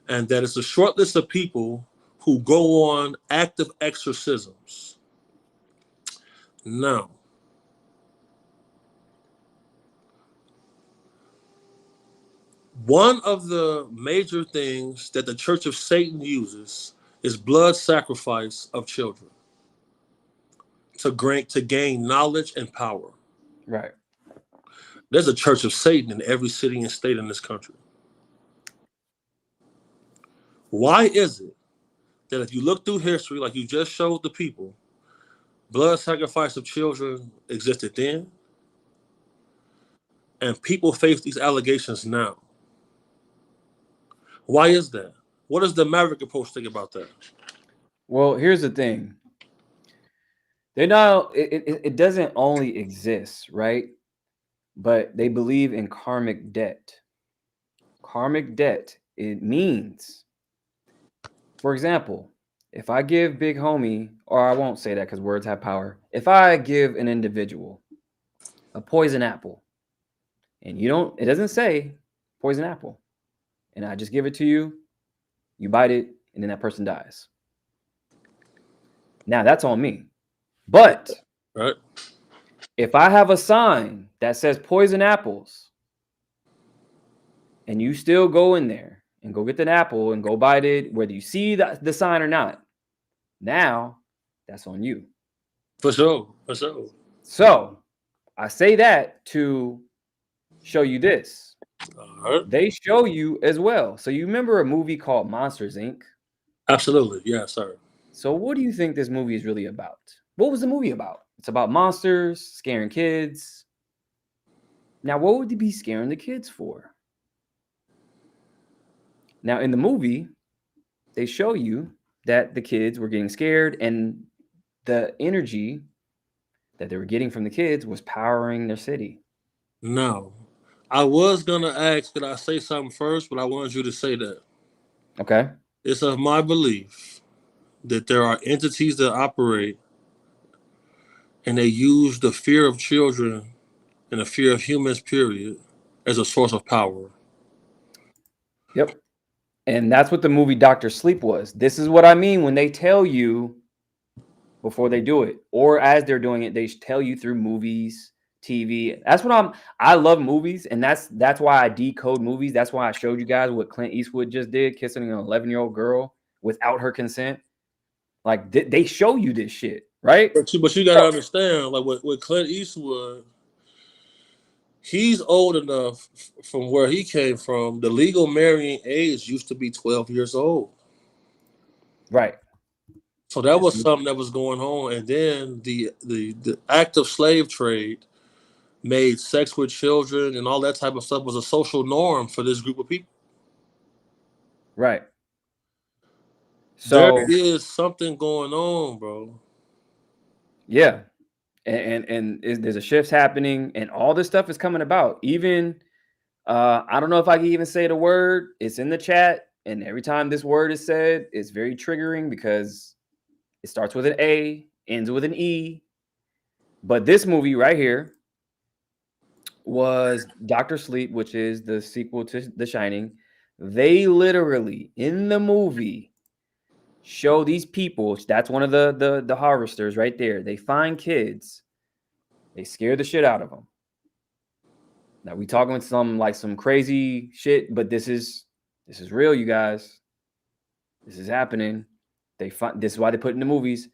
and that it's a short list of people who go on active exorcisms. Now, one of the major things that the Church of Satan uses is blood sacrifice of children to gain knowledge and power. Right. There's a Church of Satan in every city and state in this country. Why is it that if you look through history, like you just showed the people, blood sacrifice of children existed then, and people face these allegations now? Why is that? What does the Maverick approach think about that? Well, here's the thing. They're not. It doesn't only exist, right? But they believe in karmic debt. Karmic debt. It means, for example, if I give Big Homie, or I won't say that because words have power. If I give an individual a poison apple, and it doesn't say poison apple, and I just give it to you, you bite it, and then that person dies. Now that's on me. But right, If I have a sign that says poison apples, and you still go in there and go get that apple and go bite it, whether you see the sign or not, now that's on you. For sure. For sure. So I say that to show you this. All right. They show you as well. So you remember a movie called Monsters, Inc.? Absolutely. Yes, sir. So what do you think this movie is really about? What was the movie about? It's about monsters, scaring kids. Now, what would they be scaring the kids for? Now, in the movie, they show you that the kids were getting scared and the energy that they were getting from the kids was powering their city. No. I was going to ask, could I say something first, but I wanted you to say that. Okay. It's of my belief that there are entities that operate and they use the fear of children and the fear of humans, period, as a source of power. Yep. And that's what the movie Dr. Sleep was. This is what I mean when they tell you before they do it, or as they're doing it, they tell you through movies, TV. That's what I love movies, and that's why I decode movies. That's why I showed you guys what Clint Eastwood just did, kissing an 11-year-old girl without her consent. Like they show you this shit, right? But you got to understand, like with Clint Eastwood, he's old enough from where he came from. The legal marrying age used to be 12 years old. Right. So that was something that was going on. And then the active slave trade made sex with children and all that type of stuff was a social norm for this group of people. Right. There So is something going on, bro. yeah. There's a shift happening, and all this stuff is coming about. Even I don't know if I can even say the word. It's in the chat, and every time this word is said, it's very triggering because it starts with an A, ends with an E. But this movie right here was Dr. Sleep, which is the sequel to The Shining. They literally in the movie show these people. That's one of the harvesters right there. They find kids. They scare the shit out of them. Now we talking some crazy shit, but this is real, you guys. This is happening. This is why they put in the movies.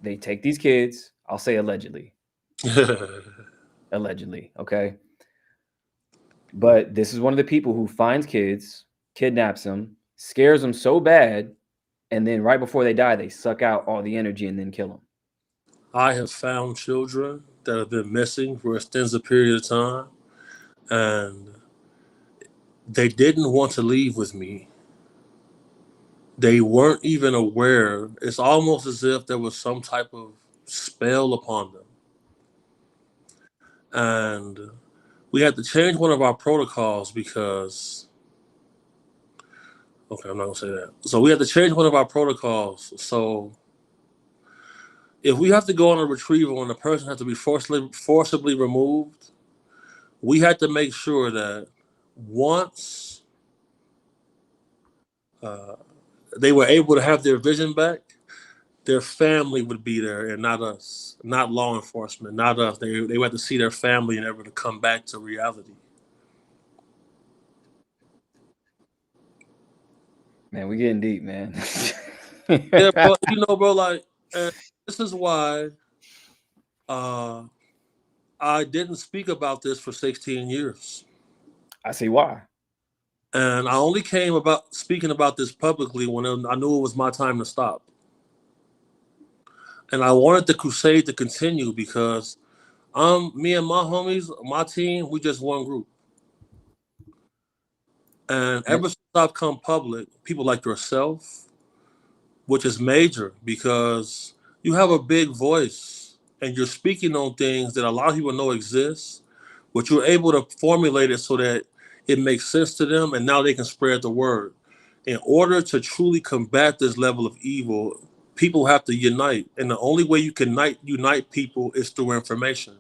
They take these kids. I'll say allegedly. Allegedly, okay. But this is one of the people who finds kids, kidnaps them, scares them so bad, and then right before they die, they suck out all the energy and then kill them. I have found children that have been missing for extensive period of time, and they didn't want to leave with me. They weren't even aware. It's almost as if there was some type of spell upon them. And we had to change one of our protocols because, okay, I'm not going to say that. So we had to change one of our protocols. So if we have to go on a retrieval and the person has to be forcibly removed, we had to make sure that once they were able to have their vision back, their family would be there and not us, not law enforcement, not us. They had to see their family and able to come back to reality. Man, we getting deep, man. Yeah, bro. Bro, like, and this is why I didn't speak about this for 16 years. I see why. And I only came about speaking about this publicly when I knew it was my time to stop. And I wanted the crusade to continue because me and my homies, my team, we just one group. And ever since I've come public, people like yourself, which is major because you have a big voice and you're speaking on things that a lot of people know exist, but you're able to formulate it so that it makes sense to them and now they can spread the word. In order to truly combat this level of evil, people have to unite. And the only way you can unite people is through information.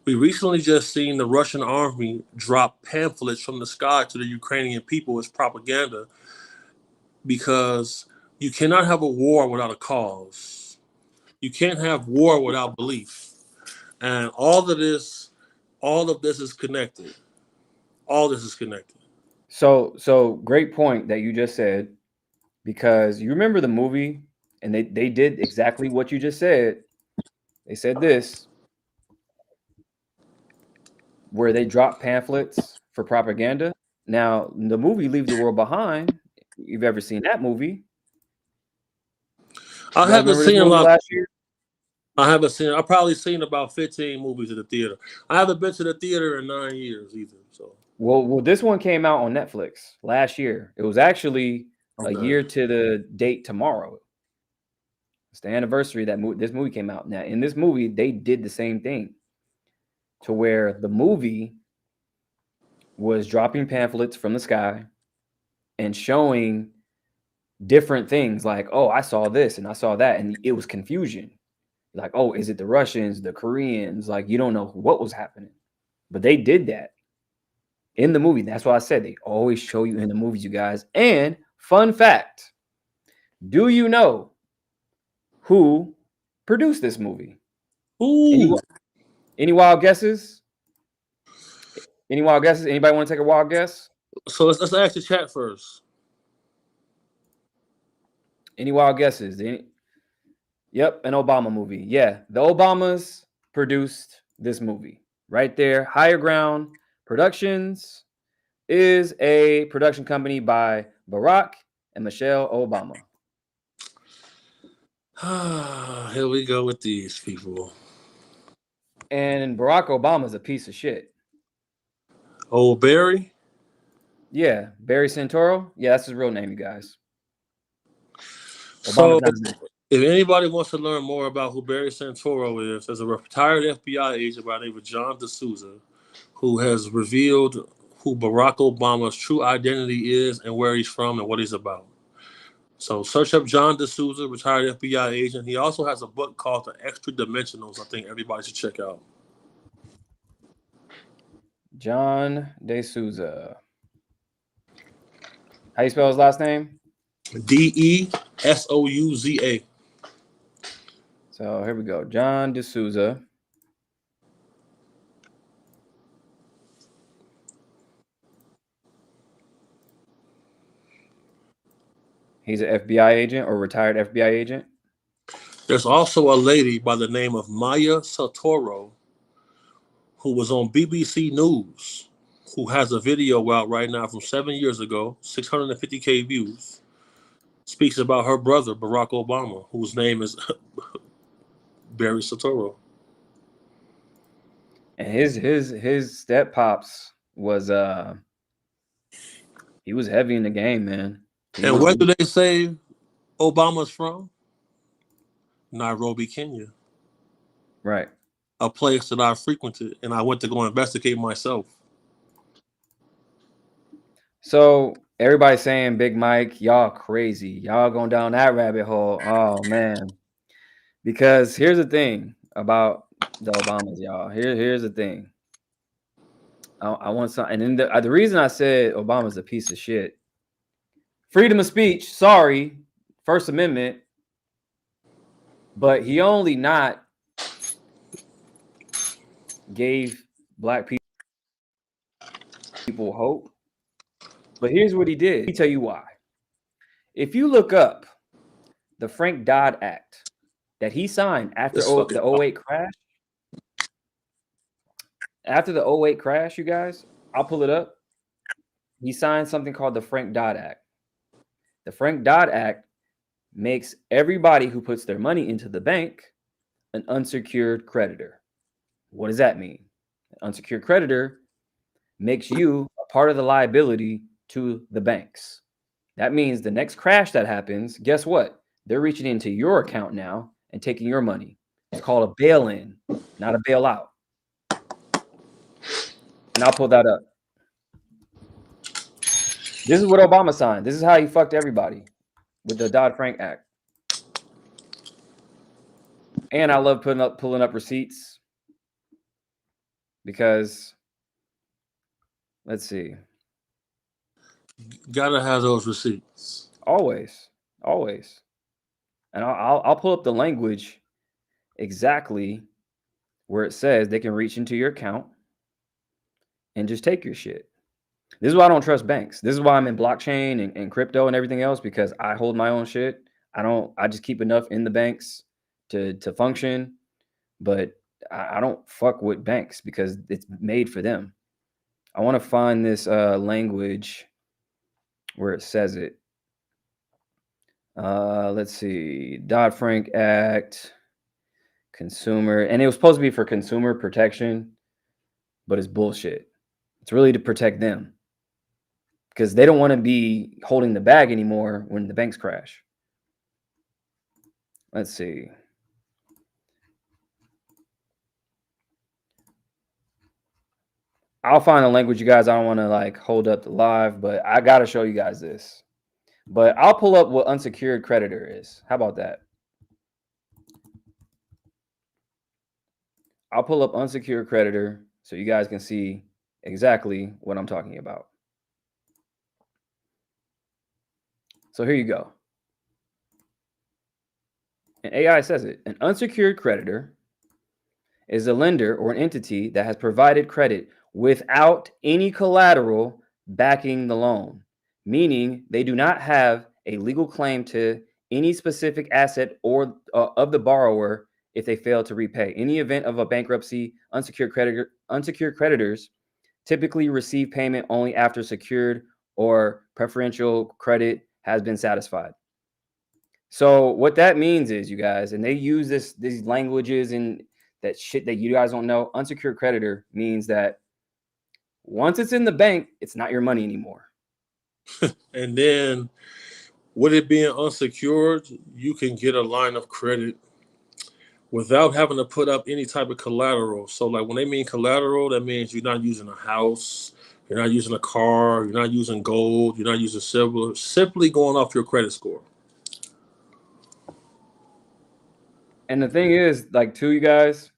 We recently just seen the Russian army drop pamphlets from the sky to the Ukrainian people as propaganda because you cannot have a war without a cause. You can't have war without belief. And all of this is connected. All this is connected. So great point that you just said, because you remember the movie, and they did exactly what you just said. They said this, where they dropped pamphlets for propaganda. Now, the movie Leave the World Behind, if you've ever seen that movie, I you guys haven't remember this seen a movie lot. last year? I've probably seen about 15 movies at the theater. I haven't been to the theater in 9 years either. So Well, this one came out on Netflix last year. It was actually a okay. year to the date tomorrow. It's the anniversary that this movie came out. Now, in this movie, they did the same thing, to where the movie was dropping pamphlets from the sky and showing different things, like, oh, I saw this and I saw that, and it was confusion. Like, oh, is it the Russians, the Koreans? Like, you don't know what was happening. But they did that in the movie. That's why I said they always show you in the movies, you guys. And fun fact, do you know who produced this movie? Ooh. Any wild guesses? Any wild guesses? Anybody want to take a wild guess? So let's ask the chat first. Any wild guesses? Yep, an Obama movie. Yeah, the Obamas produced this movie right there. Higher Ground Productions is a production company by Barack and Michelle Obama. Here we go with these people. And Barack Obama's a piece of shit. Oh, Barry? Yeah, Barry Santoro. Yeah, that's his real name, you guys. So, Obama's not. if anybody wants to learn more about who Barry Santoro is, there's a retired FBI agent by the name of John D'Souza who has revealed who Barack Obama's true identity is and where he's from and what he's about. So search up John D'Souza, retired FBI agent. He also has a book called The Extra Dimensionals. I think everybody should check out. John D'Souza. How you spell his last name? Desouza. So here we go. John D'Souza. He's an FBI agent or retired FBI agent. There's also a lady by the name of Maya Santoro who was on BBC News, who has a video out right now from 7 years ago, 650K views, speaks about her brother, Barack Obama, whose name is Barry Santoro. And his step pops was he was heavy in the game, man. And where do they say Obama's from? Nairobi, Kenya. Right. A place that I frequented and I went to go investigate myself. So everybody's saying Big Mike, y'all crazy. Y'all going down that rabbit hole. Oh man. Because here's the thing about the Obamas, y'all. Here's the thing. I want some, and then the reason I said Obama's a piece of shit. Freedom of speech, sorry, First Amendment, but he only not gave black people hope. But here's what he did. Let me tell you why. If you look up the Frank Dodd Act that he signed after the 08 crash, you guys, I'll pull it up. He signed something called the Frank Dodd Act. The Frank Dodd Act makes everybody who puts their money into the bank an unsecured creditor. What does that mean? An unsecured creditor makes you a part of the liability to the banks. That means the next crash that happens, guess what? They're reaching into your account now and taking your money. It's called a bail-in, not a bailout. And I'll pull that up. This is what Obama signed. This is how he fucked everybody with the Dodd-Frank Act. And I love pulling up receipts because, let's see. Gotta have those receipts. Always. And I'll pull up the language exactly where it says they can reach into your account and just take your shit. This is why I don't trust banks. This is why I'm in blockchain and crypto and everything else, because I hold my own shit. I just keep enough in the banks to function, but I don't fuck with banks because it's made for them. I want to find this language where it says it. Let's see. Dodd-Frank Act, consumer, and it was supposed to be for consumer protection, but it's bullshit. It's really to protect them because they don't want to be holding the bag anymore when the banks crash. Let's see. I'll find a language, you guys. I don't want to like hold up the live, but I got to show you guys this. But I'll pull up what unsecured creditor is. How about that? I'll pull up unsecured creditor so you guys can see exactly what I'm talking about. So here you go. And AI says it. An unsecured creditor is a lender or an entity that has provided credit without any collateral backing the loan, meaning they do not have a legal claim to any specific asset or of the borrower if they fail to repay. In the event of a bankruptcy, unsecured creditors typically receive payment only after secured or preferential credit has been satisfied. So what that means is, you guys, and they use these languages and that shit that you guys don't know. Unsecured creditor means that once it's in the bank, it's not your money anymore. And then with it being unsecured, you can get a line of credit without having to put up any type of collateral. So like when they mean collateral, that means you're not using a house, you're not using a car, you're not using gold, you're not using silver, simply going off your credit score. And the thing is, like, to you guys,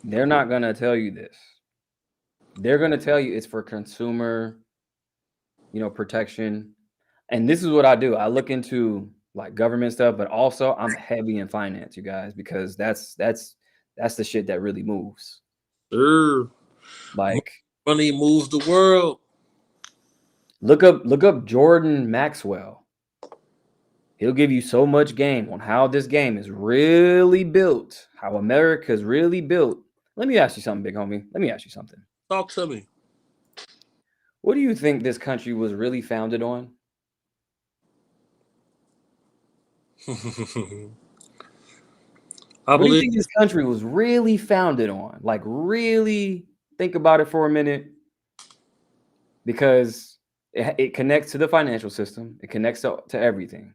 they're not going to tell you this. They're going to tell you it's for consumer, protection. And this is what I do. I look into like government stuff, but also I'm heavy in finance, you guys, because that's the shit that really moves. Sure. Like, money moves the world. Look up Jordan Maxwell. He'll give you so much game on how this game is really built, how America is really built. Let me ask you something, big homie. Let me ask you something. Talk to me. What do you think this country was really founded on? What do you think this country was really founded on? Like, really think about it for a minute, because it connects to the financial system. It connects to everything.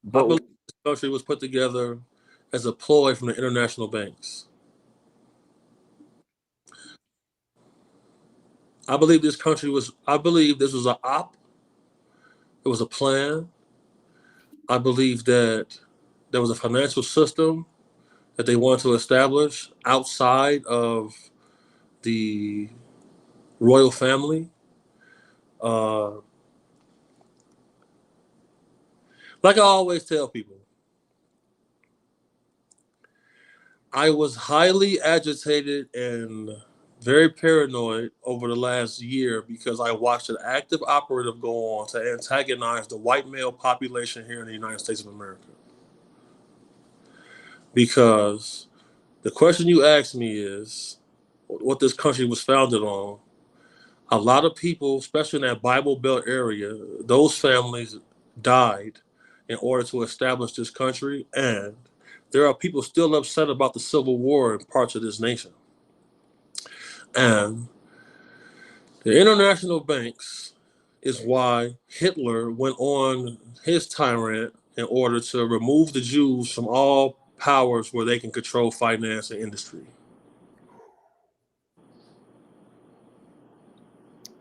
But I believe this country was put together as a ploy from the international banks. I believe this was an op. It was a plan. I believe that there was a financial system that they wanted to establish outside of the royal family. Like I always tell people, I was highly agitated and very paranoid over the last year because I watched an active operative go on to antagonize the white male population here in the United States of America. Because the question you asked me is what this country was founded on. A lot of people, especially in that Bible Belt area, those families died in order to establish this country. And there are people still upset about the Civil War in parts of this nation. And the international banks is why Hitler went on his tyrant in order to remove the Jews from all powers where they can control finance and industry.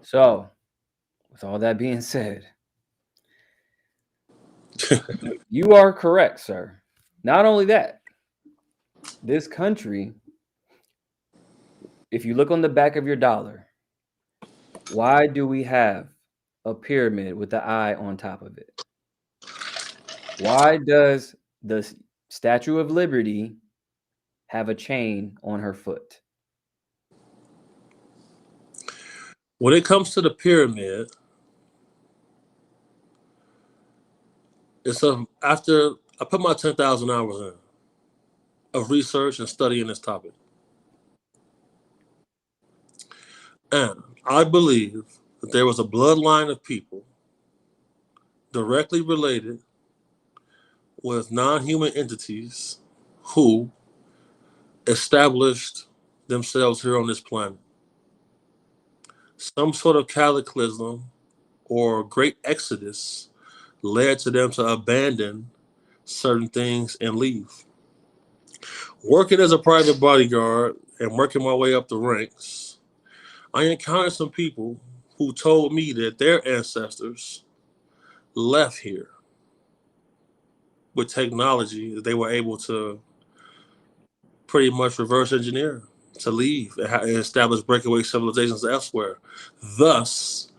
So, with all that being said, you are correct, sir. Not only that, this country, if you look on the back of your dollar, why do we have a pyramid with the eye on top of it? Why does the Statue of Liberty have a chain on her foot? When it comes to the pyramid, after I put my 10,000 hours in of research and studying this topic. And I believe that there was a bloodline of people directly related with non-human entities who established themselves here on this planet. Some sort of cataclysm or great exodus led to them to abandon certain things and leave. Working as a private bodyguard and working my way up the ranks, I encountered some people who told me that their ancestors left here with technology that they were able to pretty much reverse engineer to leave and establish breakaway civilizations elsewhere. Thus,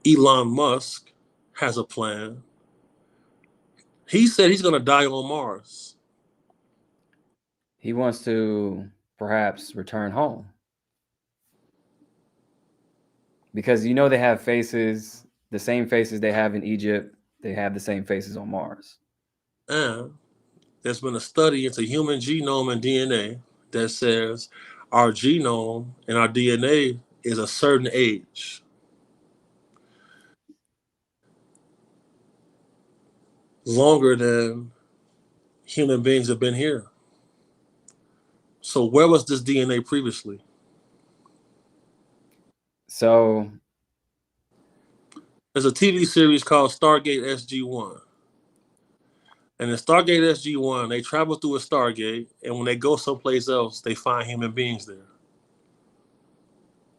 Elon Musk has a plan. He said he's going to die on Mars. He wants to perhaps return home. Because you know they have faces, the same faces they have in Egypt, they have the same faces on Mars. And there's been a study into human genome and DNA that says our genome and our DNA is a certain age. Longer than human beings have been here. So where was this DNA previously? So there's a TV series called Stargate SG-1. And in Stargate SG-1, they travel through a Stargate, and when they go someplace else, they find human beings there.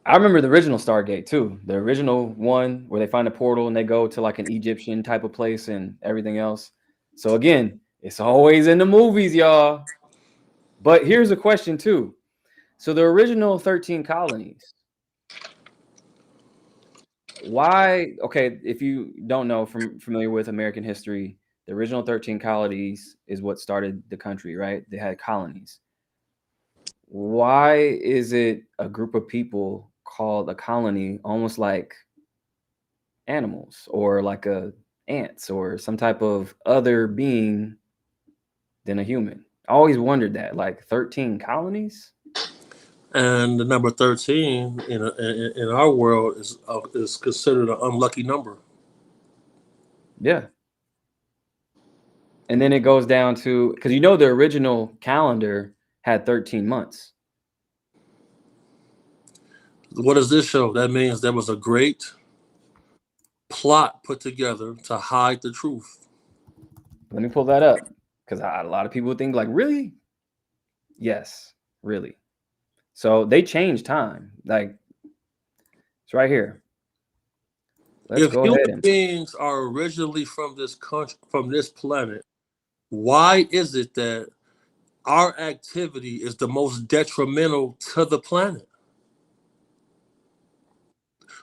I remember the original Stargate too. The original one where they find a portal and they go to like an Egyptian type of place and everything else. So again, it's always in the movies, y'all. But here's a question too. So the original 13 colonies, why? Okay, if you don't know, familiar with American history, the original 13 colonies is what started the country, right? They had colonies. Why is it a group of people called a colony, almost like animals or like ants or some type of other being than a human? I always wondered that, like 13 colonies. And the number 13 in our world is considered an unlucky number. Yeah. And then it goes down to, because the original calendar had 13 months. What does this show? That means there was a great plot put together to hide the truth. Let me pull that up, because a lot of people think like, really? Yes, really. So they changed time. Like, it's right here. Let's If go human ahead and beings are originally from this country, from this planet, why is it that our activity is the most detrimental to the planet?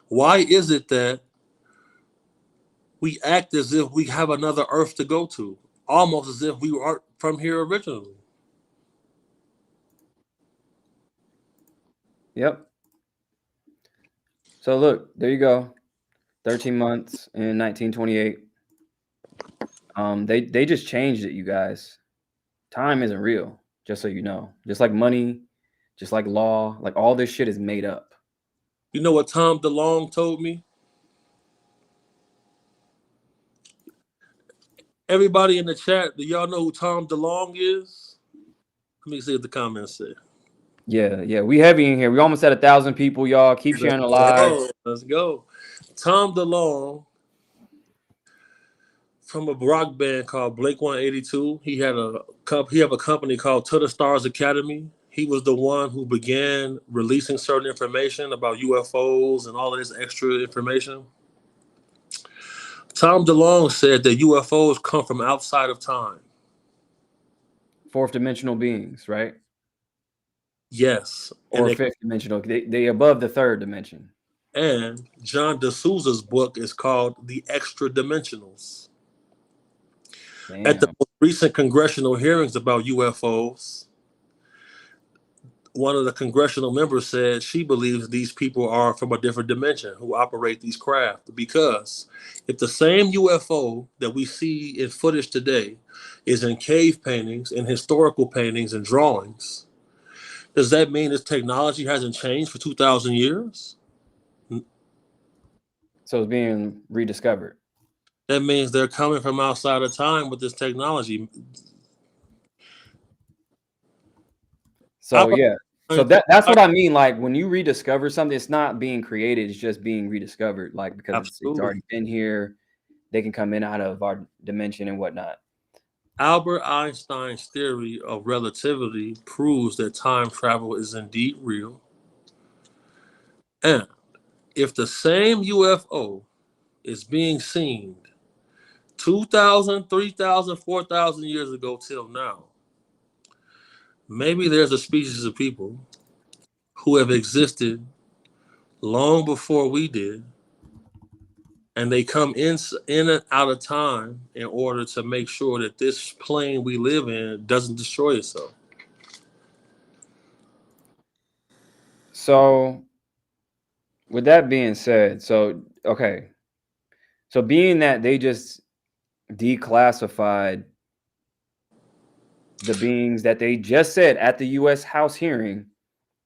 Why is it that we act as if we have another Earth to go to, almost as if we weren't from here originally? Yep. So look, there you go. 13 months in 1928. They just changed it, you guys. Time isn't real, just so you know. Just like money, just like law, like all this shit is made up. You know what Tom DeLonge told me? Everybody in the chat, do y'all know who Tom DeLonge is? Let me see what the comments say. Yeah. We heavy in here. We almost at 1,000 people, y'all. Keep sharing the live. Let's go. Tom DeLonge, from a rock band called Blink 182. He have a company called To the Stars Academy. He was the one who began releasing certain information about UFOs and all of this extra information. Tom DeLonge said that UFOs come from outside of time. Fourth dimensional beings, right? Yes. Or fifth dimensional. They above the third dimension. And John D'Souza's book is called The Extra Dimensionals. Damn. At the most recent congressional hearings about UFOs, one of the congressional members said she believes these people are from a different dimension who operate these craft. Because if the same UFO that we see in footage today is in cave paintings, in historical paintings, and drawings, does that mean this technology hasn't changed for 2,000 years? So it's being rediscovered. That means they're coming from outside of time with this technology. So yeah. So that's what I mean. Like when you rediscover something, it's not being created, it's just being rediscovered. Like because it's already been here. They can come in out of our dimension and whatnot. Albert Einstein's theory of relativity proves that time travel is indeed real. And if the same UFO is being seen 2,000, 3,000, 4,000 years ago till now, maybe there's a species of people who have existed long before we did, and they come in and out of time in order to make sure that this plane we live in doesn't destroy itself. So with that being said, so okay. So being that they just declassified the beings that they just said at the US House hearing,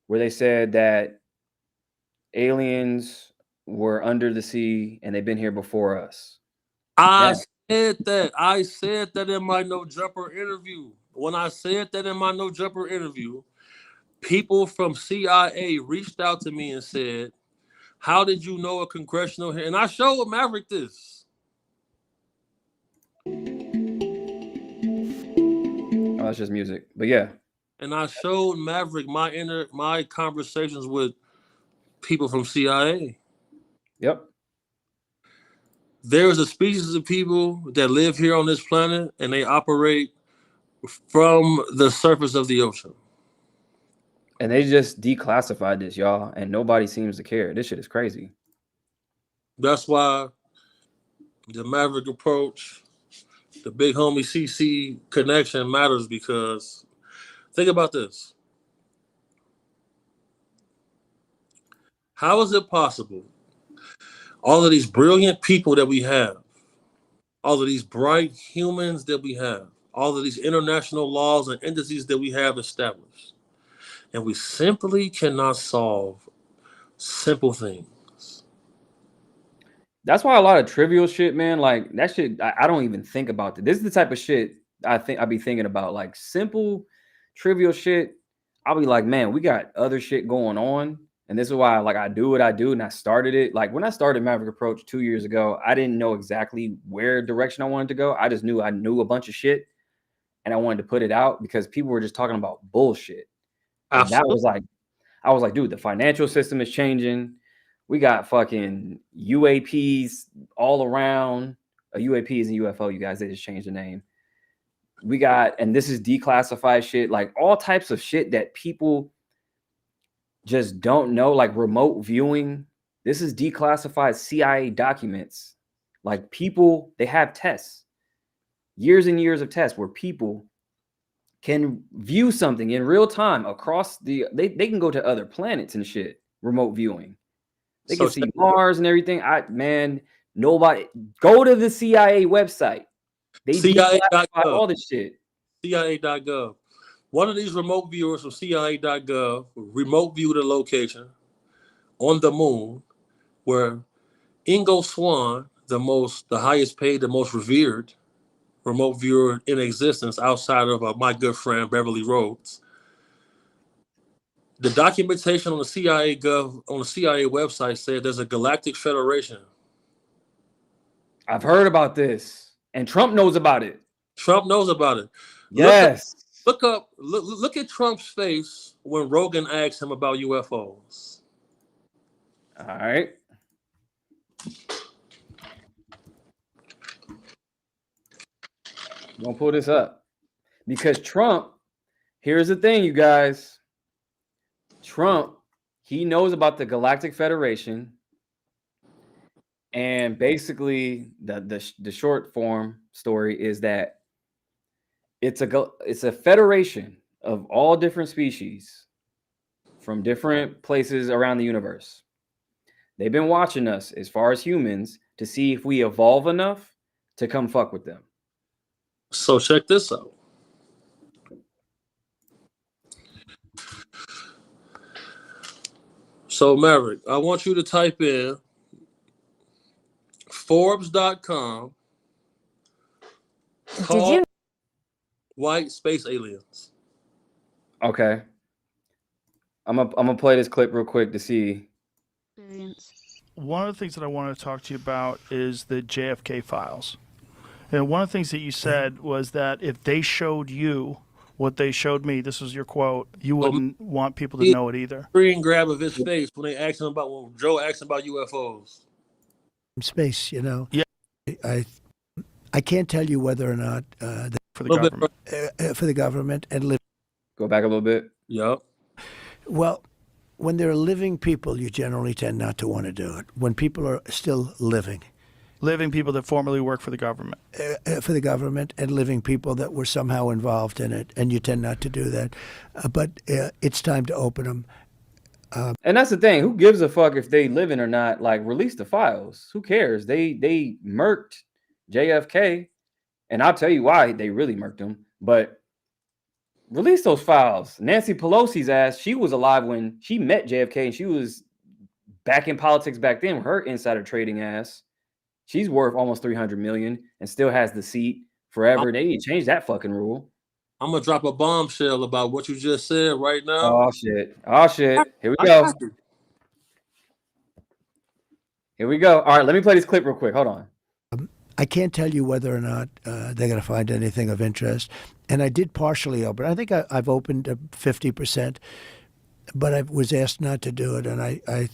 where they said that aliens were under the sea and they've been here before us. I said that in my No Jumper interview. When I said that in my No Jumper interview, people from CIA reached out to me and said, "How did you know a congressional hearing?" And I showed Maverick this. Oh, that's just music. But yeah. And I showed Maverick my conversations with people from CIA. Yep. There is a species of people that live here on this planet and they operate from the surface of the ocean. And they just declassified this, y'all, and nobody seems to care. This shit is crazy. That's why the Maverick approach, the big homie CC connection matters, because think about this. How is it possible all of these brilliant people that we have, all of these bright humans that we have, all of these international laws and entities that we have established, and we simply cannot solve simple things? That's why a lot of trivial shit, man, like that shit, I don't even think about it. This is the type of shit I think I'd be thinking about, like simple, trivial shit. I'll be like, man, we got other shit going on. And this is why, like, I do what I do, and I started it. Like when I started Maverick Approach 2 years ago, I didn't know exactly where direction I wanted to go. I just knew I knew a bunch of shit, and I wanted to put it out because people were just talking about bullshit. And that was like, I was like, dude, the financial system is changing. We got fucking UAPs all around. A UAP is a UFO, you guys. They just changed the name. We got, and this is declassified shit, like all types of shit that people just don't know, like remote viewing. This is declassified CIA documents. Like people, they have tests, years and years of tests where people can view something in real time across they can go to other planets and shit, remote viewing. They can see Mars and everything. Nobody go to the CIA website. They declassify all this shit. CIA.gov. One of these remote viewers from CIA.gov remote viewed a location on the moon where Ingo Swann, the highest paid, the most revered remote viewer in existence outside of my good friend Beverly Rhodes. The documentation on the CIA website said there's a galactic federation. I've heard about this, and Trump knows about it. Trump knows about it. Yes. Look at Trump's face when Rogan asked him about UFOs. All right. I'm gonna pull this up because Trump, here's the thing, you guys. Trump, he knows about the Galactic Federation, and basically the short form story is that it's a federation of all different species from different places around the universe. They've been watching us as far as humans to see if we evolve enough to come fuck with them. So check this out. So Maverick, I want you to type in Forbes.com. Did you? White space aliens. Okay. I'm gonna play this clip real quick to see. One of the things that I want to talk to you about is the JFK files. And one of the things that you said was that if they showed you what they showed me, this was your quote, you wouldn't want people to know it either. Screen grab of his face when they asked him about when Joe asked him about UFOs. Space, you know. Yeah. I can't tell you whether or not For the government. for the government and live. Go back a little bit. Yep. Well, when there are living people, you generally tend not to want to do it. When people are still living. Living people that formerly work for the government. For the government and living people that were somehow involved in it, and you tend not to do that. But it's time to open them. And that's the thing. Who gives a fuck if they living or not? Like, release the files. Who cares? They murked JFK, and I'll tell you why they really murked him. But release those files. Nancy Pelosi's ass, she was alive when she met JFK, and she was back in politics back then. Her insider trading ass. She's worth almost 300 million and still has the seat forever. They need to change that fucking rule. I'm gonna drop a bombshell about what you just said right now. Oh shit. Oh shit. Here we go. Here we go. All right, let me play this clip real quick. Hold on. I can't tell you whether or not they're going to find anything of interest. And I did partially open. I think I've opened 50%, but I was asked not to do it, and I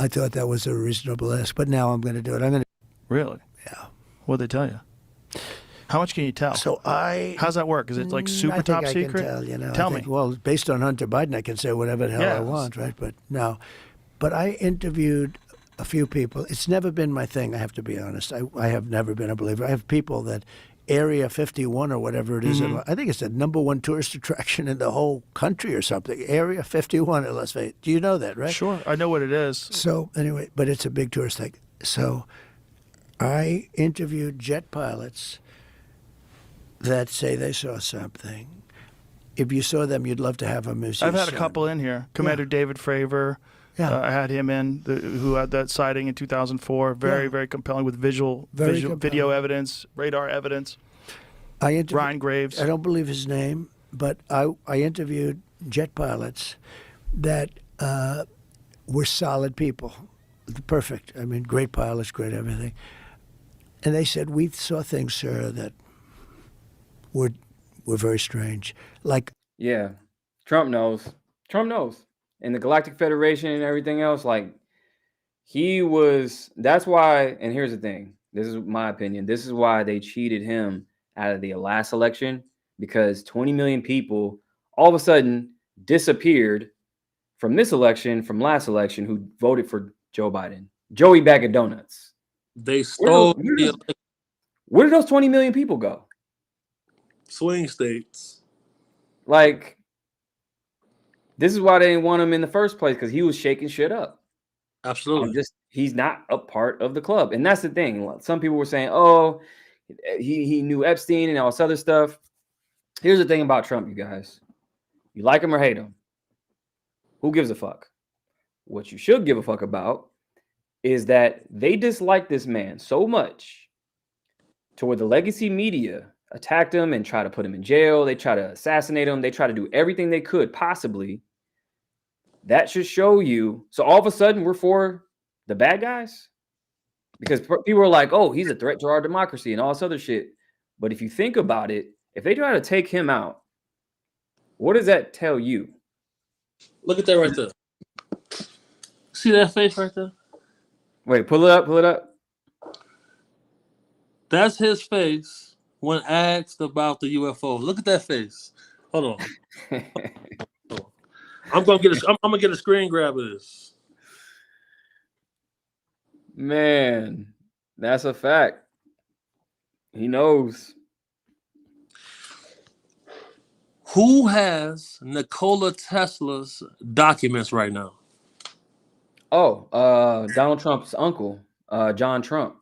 thought that was a reasonable ask. But now I'm going to do it. I'm going to. Really? Yeah. What'd they tell you? How much can you tell? So How's that work? Is it like super I think top I secret? Can tell, you know, Tell I think, me. Well, based on Hunter Biden, I can say whatever the hell I want, right? But no. But I interviewed a few people. It's never been my thing, I have to be honest. I have never been a believer. I have people that Area 51 or whatever it is. I think it's the #1 tourist attraction in the whole country or something. Area 51 in Las Vegas. Do you know that, right? Sure, I know what it is. So anyway, but it's a big tourist thing. So I interviewed jet pilots that say they saw something. If you saw them, you'd love to have them as your I've had a son. couple in here. Commander David Fravor. Yeah. I had him in, who had that sighting in 2004. Very compelling with video evidence, radar evidence. Ryan Graves. I don't believe his name, but I interviewed jet pilots that were solid people. Perfect. I mean, great pilots, great everything. And they said, we saw things, sir, that were very strange. Like, Yeah. Trump knows. Trump knows. And the Galactic Federation and everything else, like, that's why, and here's the thing. This is my opinion. This is why they cheated him out of the last election, because 20 million people all of a sudden disappeared from this election, from last election, who voted for Joe Biden. Joey Bag of Donuts. They stole Where did those 20 million people go? swing states. Like, this is why they didn't want him in the first place, because he was shaking shit up. Absolutely. He's not a part of the club. And that's the thing. Some people were saying, oh, he knew Epstein and all this other stuff. Here's the thing about Trump, you guys. You like him or hate him. Who gives a fuck? What you should give a fuck about is that they dislike this man so much to where the legacy media attacked him and try to put him in jail. They try to assassinate him. They try to do everything they could possibly. That should show you. So all of a sudden we're for the bad guys, because people are like, oh, he's a threat to our democracy and all this other shit. But if you think about it, if they try to take him out, what does that tell you? Look at that right there. See that face right there? Wait, pull it up, pull it up. That's his face when asked about the UFOs. Look at that face. Hold on. I'm gonna get a screen grab of this. Man, that's a fact. He knows. Who has Nikola Tesla's documents right now? Oh, Donald Trump's uncle, John Trump.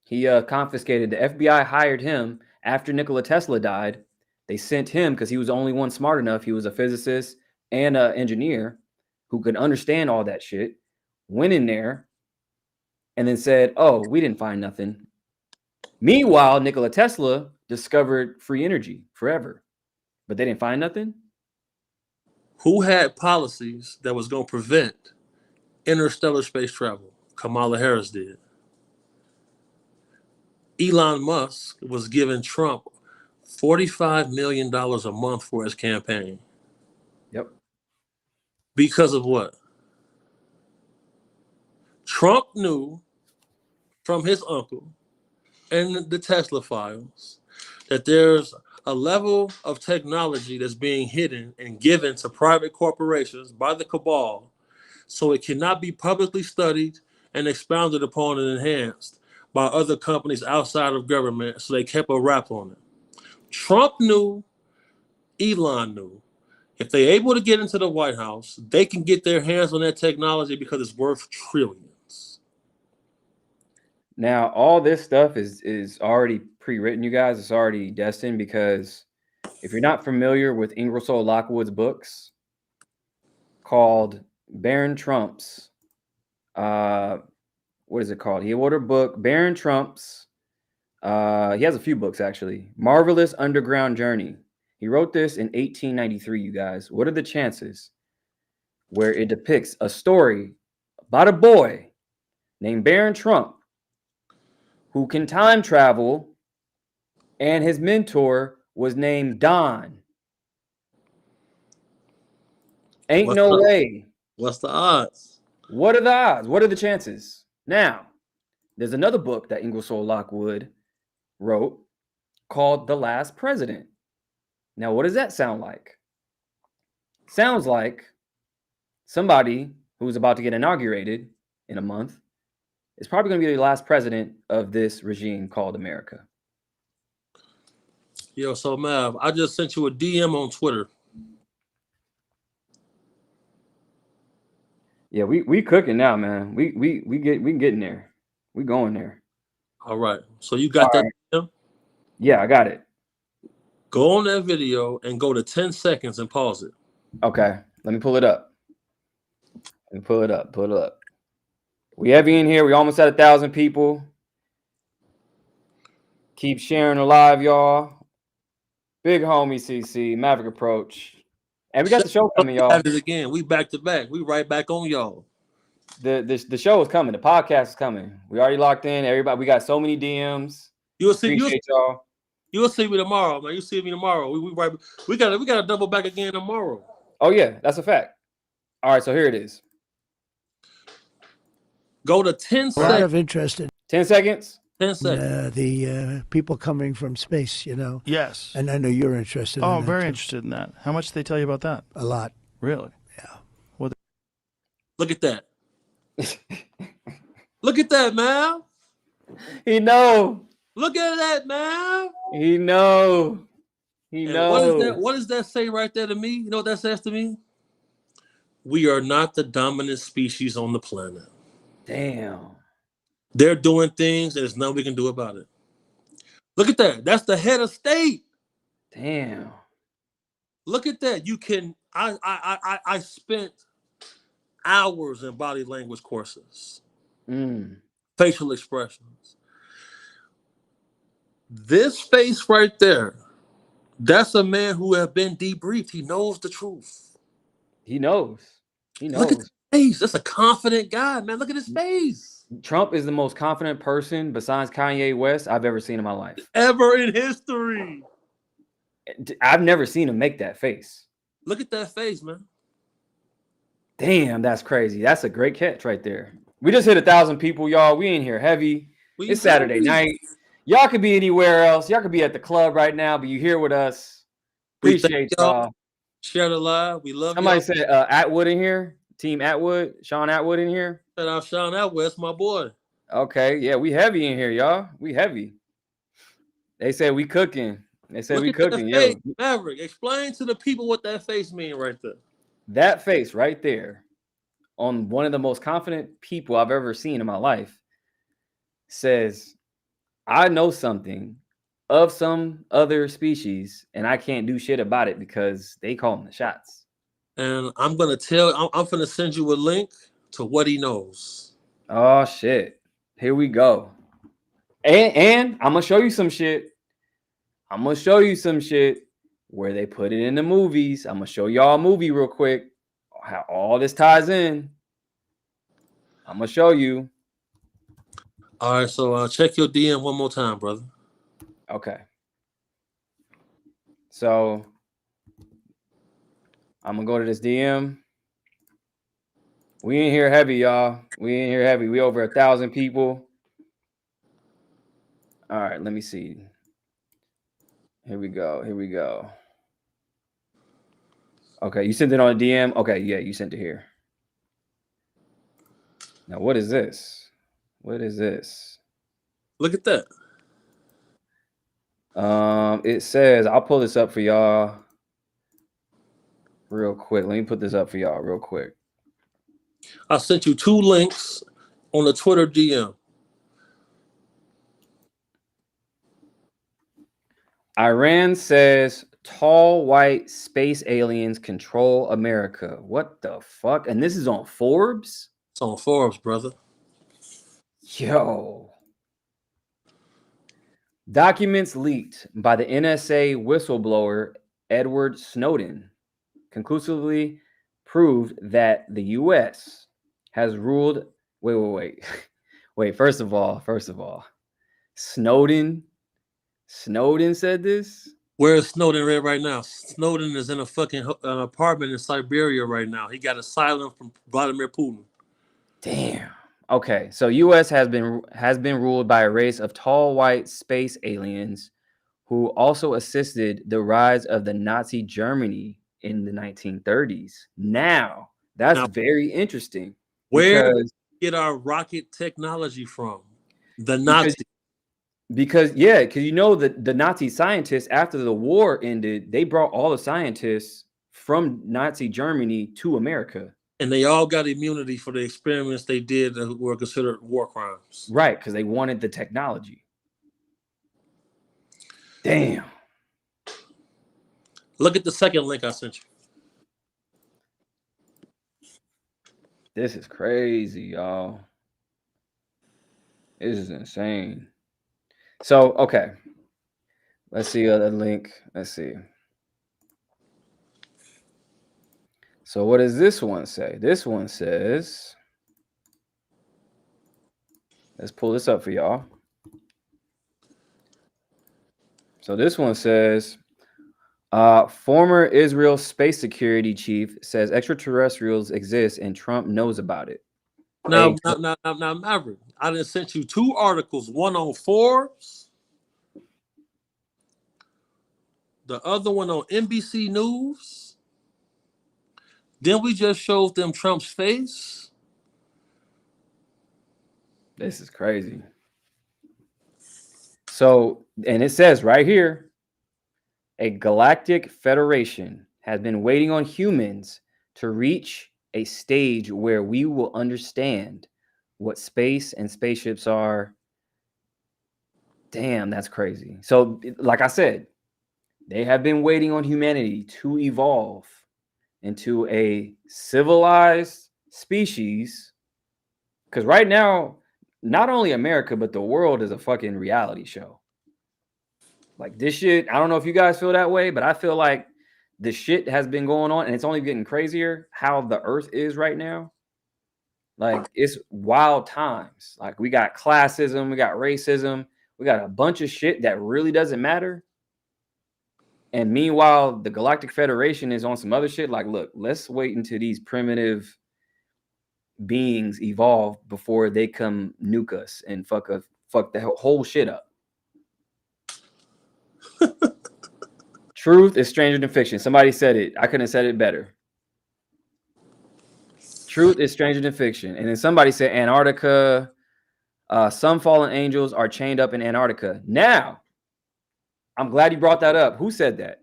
He confiscated. The FBI hired him after Nikola Tesla died. They sent him because he was the only one smart enough. He was a physicist and an engineer who could understand all that shit. Went in there and then said, "Oh, we didn't find nothing." Meanwhile, Nikola Tesla discovered free energy forever, but they didn't find nothing. Who had policies that was going to prevent interstellar space travel? Kamala Harris did. Elon Musk was giving Trump $45 million a month for his campaign. Yep. Because of what? Trump knew from his uncle and the Tesla files that there's a level of technology that's being hidden and given to private corporations by the cabal, so it cannot be publicly studied and expounded upon and enhanced by other companies outside of government, so they kept a wrap on it. Trump knew, Elon knew, if they're able to get into the White House, they can get their hands on that technology because it's worth trillions. Now, all this stuff is already pre-written, you guys. It's already destined, because if you're not familiar with Ingersoll Lockwood's books called Baron Trump's, what is it called? He wrote a book, Baron Trump's. He has a few books, actually. Marvelous Underground Journey. He wrote this in 1893, you guys. What are the chances where it depicts a story about a boy named Baron Trump who can time travel, and his mentor was named Don? Ain't no way. What's the odds? What are the odds? What are the chances? Now, there's another book that Ingersoll Lockwood wrote called The Last President. Now, what does that sound like? Sounds like somebody who's about to get inaugurated in a month is probably going to be the last president of this regime called America. Yo, so Mav, I just sent you a DM on Twitter. Yeah, we cooking now, man. We getting there. We going there. All right. So you got that? Right. Yeah, I got it. Go on that video and go to 10 seconds and pause it. Okay. Let me pull it up. Pull it up. We heavy in here. We almost at 1,000 people. Keep sharing the live, y'all. Big homie CC, Maverick Approach. And we got the show coming, y'all. Again, we back to back. We right back on y'all. The show is coming. The podcast is coming. We already locked in. Everybody, we got so many DMs. You'll see. Y'all. You'll see me tomorrow, man. You see me tomorrow. We got to double back again tomorrow. Oh yeah, that's a fact. All right, so here it is. Go to 10 seconds. A lot of interest in 10 seconds. 10 seconds. The people coming from space, you know. Yes. And I know you're interested in that. Oh, I'm very too. interested in that. How much did they tell you about that? A lot. Really? Yeah. Well, look at that. Look at that, man. He know. Look at that, man. He know. He knows. What does that say right there to me? You know what that says to me? We are not the dominant species on the planet. Damn. They're doing things and there's nothing we can do about it. Look at that. That's the head of state. Damn. Look at that. You can. I spent hours in body language courses, facial expressions. This face right there, that's a man who has been debriefed. He knows the truth. He knows. He knows. Look at his face. That's a confident guy, man. Look at his face. Trump is the most confident person besides Kanye West I've ever seen in my life. Ever in history. I've never seen him make that face. Look at that face, man. Damn, that's crazy. That's a great catch right there. We just hit 1,000 people, y'all. We in here heavy. It's Saturday night. Y'all could be anywhere else. Y'all could be at the club right now, but you're here with us. Appreciate y'all. Share the live. We love Somebody y'all. said Atwood in here. Team Atwood. Sean Atwood in here. Shout out Sean Atwood. That's my boy. Okay. Yeah, we heavy in here, y'all. We heavy. They said we cooking. They said Look we at that cooking, face, yo. Maverick. Explain to the people what that face mean right there. That face right there on one of the most confident people I've ever seen in my life says, I know something of some other species and I can't do shit about it because they calling the shots. And I'm gonna send you a link to what he knows. Oh shit. Here we go. And I'm gonna show you some shit. I'm gonna show you some shit where they put it in the movies. I'm gonna show y'all a movie real quick. How all this ties in. I'm gonna show you. All right, so check your DM one more time, brother. Okay. So I'm gonna go to this DM. We in here heavy, y'all. We in here heavy. We over 1,000 people. All right, let me see. Here we go. Here we go. Okay, you sent it on a DM. Okay, yeah, you sent it here. Now, what is this? What is this? Look at that. It says, I'll pull this up for y'all real quick. Let me put this up for y'all real quick. I sent you 2 links on the Twitter DM. Iran says tall white space aliens control America. What the fuck? And this is on Forbes? It's on Forbes, brother. Yo. Documents leaked by the NSA whistleblower Edward Snowden conclusively proved that the U.S. has ruled. Wait. First of all, Snowden said this. Where is Snowden right now? Snowden is in a fucking apartment in Siberia right now. He got asylum from Vladimir Putin. Damn. Okay, so U.S. has been ruled by a race of tall white space aliens who also assisted the rise of the Nazi Germany in the 1930s. Now, that's very interesting. Where did we get our rocket technology from? The Nazis. Because you know that the Nazi scientists, after the war ended, they brought all the scientists from Nazi Germany to America. And they all got immunity for the experiments they did that were considered war crimes. Right, because they wanted the technology. Damn. Look at the second link I sent you. This is crazy, y'all. This is insane. So, okay. Let's see the link. Let's see. So what does this one say? This one says, let's pull this up for y'all. So this one says, former Israel space security chief says extraterrestrials exist and Trump knows about it. Now, Maverick, I done sent you 2 articles, one on Forbes, the other one on NBC News. Then we just showed them Trump's face. This is crazy. So, and it says right here, a galactic federation has been waiting on humans to reach a stage where we will understand what space and spaceships are. Damn, that's crazy. So, like I said, they have been waiting on humanity to evolve into a civilized species. Because right now, not only America, but the world is a fucking reality show. Like this shit, I don't know if you guys feel that way, but I feel like the shit has been going on and it's only getting crazier how the earth is right now. Like it's wild times. Like we got classism, we got racism, we got a bunch of shit that really doesn't matter. And meanwhile, the Galactic Federation is on some other shit. Like, look, let's wait until these primitive beings evolve before they come nuke us and fuck the whole shit up. Truth is stranger than fiction. Somebody said it. I couldn't have said it better. Truth is stranger than fiction. And then somebody said Antarctica. Some fallen angels are chained up in Antarctica. Now, I'm glad you brought that up. Who said that?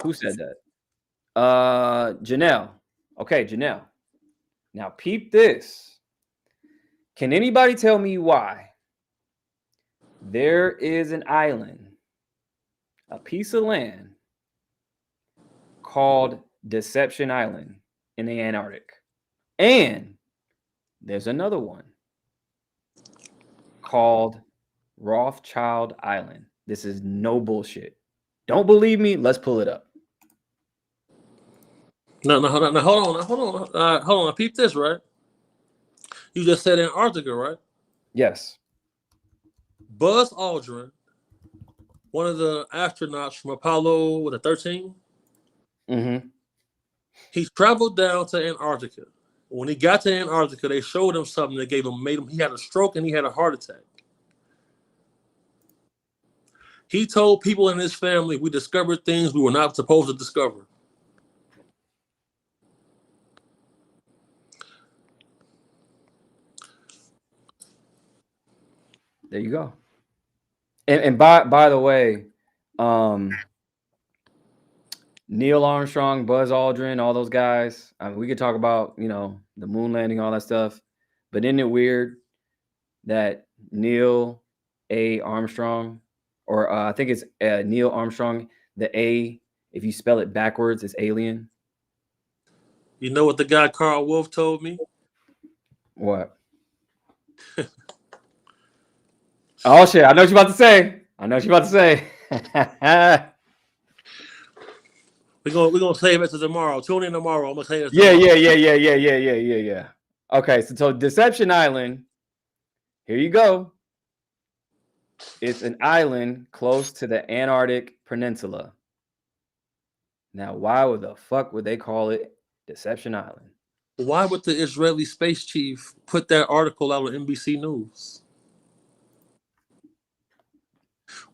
Who said that? Janelle. Okay, Janelle. Now peep this. Can anybody tell me why there is an island, a piece of land called Deception Island in the Antarctic? And there's another one called Rothschild Island. This is no bullshit. Don't believe me? Let's pull it up. No, hold on. Peep this, right? You just said Antarctica, right? Yes. Buzz Aldrin, one of the astronauts from Apollo 13. Mm-hmm. He traveled down to Antarctica. When he got to Antarctica, they showed him something that made him. He had a stroke and he had a heart attack. He told people in his family, we discovered things we were not supposed to discover. There you go. And by the way, Neil Armstrong, Buzz Aldrin, all those guys. I mean, we could talk about, the moon landing, all that stuff. But isn't it weird that Neil A. Armstrong, or I think it's Neil Armstrong, the A, if you spell it backwards, it's alien? You know what the guy Carl Wolf told me? What? Oh, shit. I know what you're about to say. We're gonna save it to tomorrow. Tune in tomorrow. I'm gonna say this. Yeah. Okay, so Deception Island. Here you go. It's an island close to the Antarctic Peninsula. Now, why the fuck would they call it Deception Island? Why would the Israeli space chief put that article out on NBC News?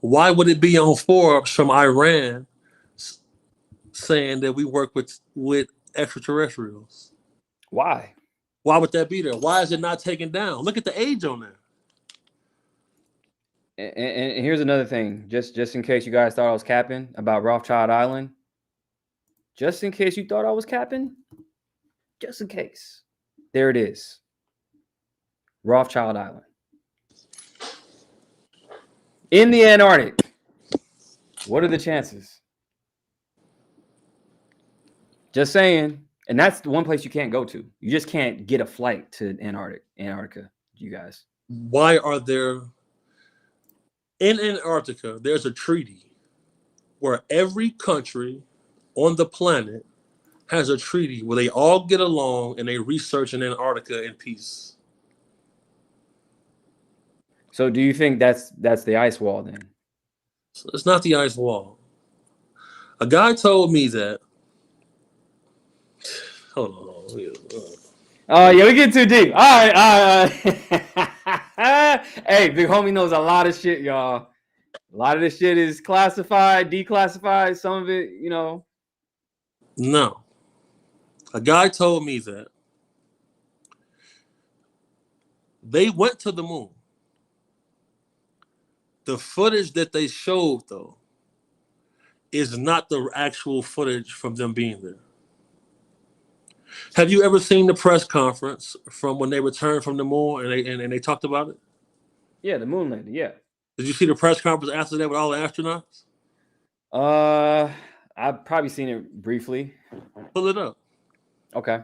Why would it be on Forbes from Iran saying that we work with extraterrestrials? Why? Why would that be there? Why is it not taken down? Look at the age on there. And here's another thing, just in case you guys thought I was capping about Rothschild Island. Just in case you thought I was capping, just in case. There it is. Rothschild Island. In the Antarctic. What are the chances? Just saying. And that's the one place you can't go to. You just can't get a flight to Antarctica, you guys. Why are there... In Antarctica, there's a treaty where every country on the planet has a treaty where they all get along and they research in Antarctica in peace. So do you think that's the ice wall then? So it's not the ice wall. A guy told me that. Hold on. Oh, yeah, we get too deep. All right. Hey, big homie knows a lot of shit, y'all. A lot of this shit is classified, declassified. Some of it, No. A guy told me that they went to the moon. The footage that they showed, though, is not the actual footage from them being there. Have you ever seen the press conference from when they returned from the moon and they talked about it? Yeah, the moon landing, yeah. Did you see the press conference after that with all the astronauts? I've probably seen it briefly. Pull it up. Okay.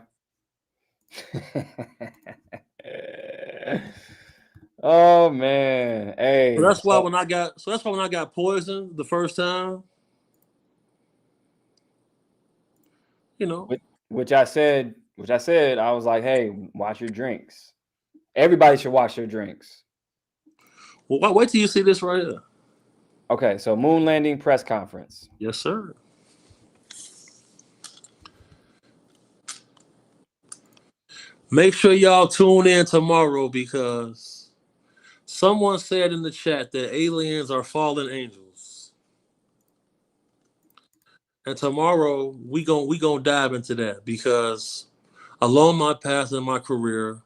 Oh man. Hey. So that's why when I got poisoned the first time, Which I said, I was like, hey, watch your drinks. Everybody should watch their drinks. Well, wait till you see this right here. Okay, so moon landing press conference. Yes, sir. Make sure y'all tune in tomorrow because someone said in the chat that aliens are fallen angels. And tomorrow we gonna dive into that because along my path in my career,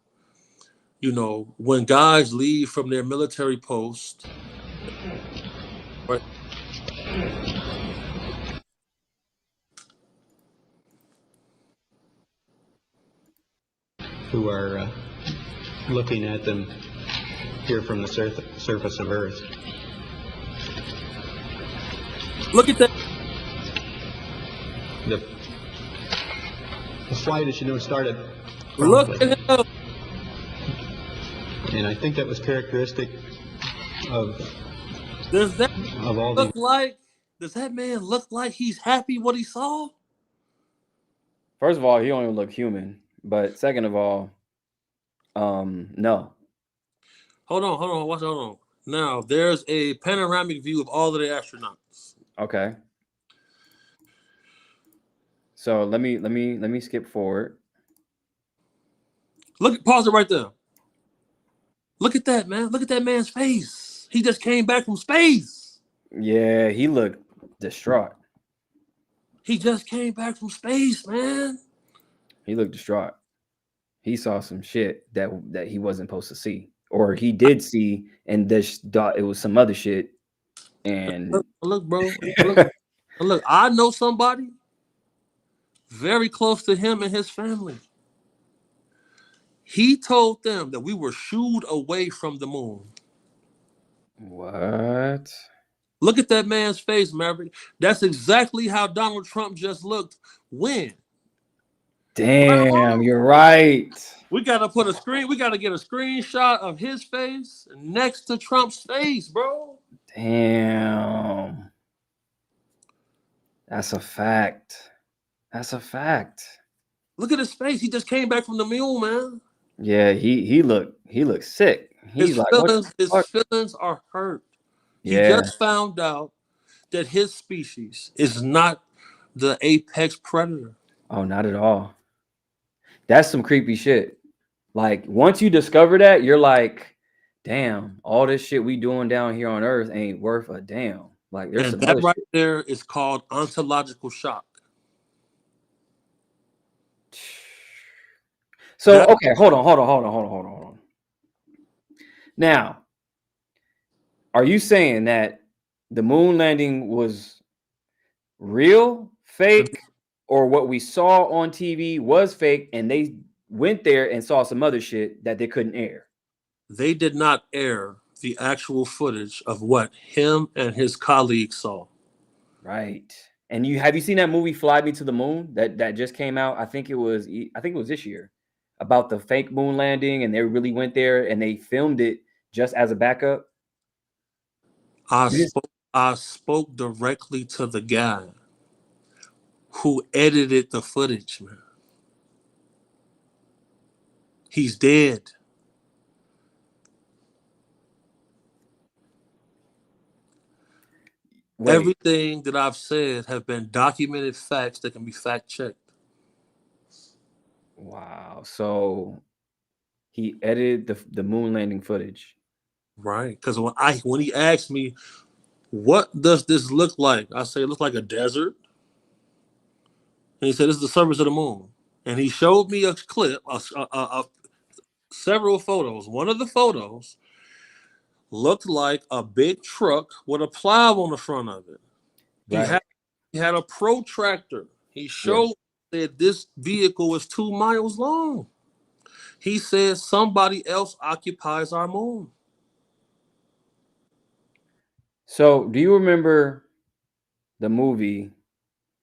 when guys leave from their military post, right, who are looking at them here from the surface of Earth. Look at that. The flight, as you know, started Look promptly. at him. And I think that was characteristic of Does that all look the. like? Does that man look like he's happy what he saw? First of all, he don't even look human. But second of all, no. Hold on. Hold on. Now there's a panoramic view of all of the astronauts. Okay. So let me skip forward. Pause it right there. Look at that, man. Look at that man's face. He just came back from space. Yeah, he looked distraught. He just came back from space, man. He looked distraught. He saw some shit that he wasn't supposed to see, or he did see, and just thought it was some other shit. And Look, bro. Look. I know somebody very close to him and his family. He told them that we were shooed away from the moon. What? Look at that man's face, Maverick. That's exactly how Donald Trump just looked when. Damn, you're right. We gotta put a screen. We gotta get a screenshot of his face next to Trump's face, bro. Damn. That's a fact. That's a fact. Look at his face. He just came back from the moon, man. Yeah, he looked sick. He's His like, feelings are hurt. He Yeah. just found out that his species is not the apex predator. Oh, not at all. That's some creepy shit. Like, once you discover that, you're like, damn, all this shit we doing down here on Earth ain't worth a damn. Like, there's And some other that right shit. there is called ontological shock. So, okay, hold on. Now, are you saying that the moon landing was real, fake, or what we saw on TV was fake, and they went there and saw some other shit that they couldn't air? They did not air the actual footage of what him and his colleagues saw. Right. And have you seen that movie Fly Me to the Moon that just came out? I think it was this year, about the fake moon landing, and they really went there and they filmed it just as a backup. I spoke directly to the guy who edited the footage, man. He's dead. Wait. Everything that I've said have been documented facts that can be fact checked. Wow. So he edited the moon landing footage. Right. Because when he asked me, what does this look like? I say, it looks like a desert. And he said, this is the surface of the moon. And he showed me a clip, several photos. One of the photos looked like a big truck with a plow on the front of it. Right. He had a protractor. He showed that this vehicle was 2 miles long. He said somebody else occupies our moon. So do you remember the movie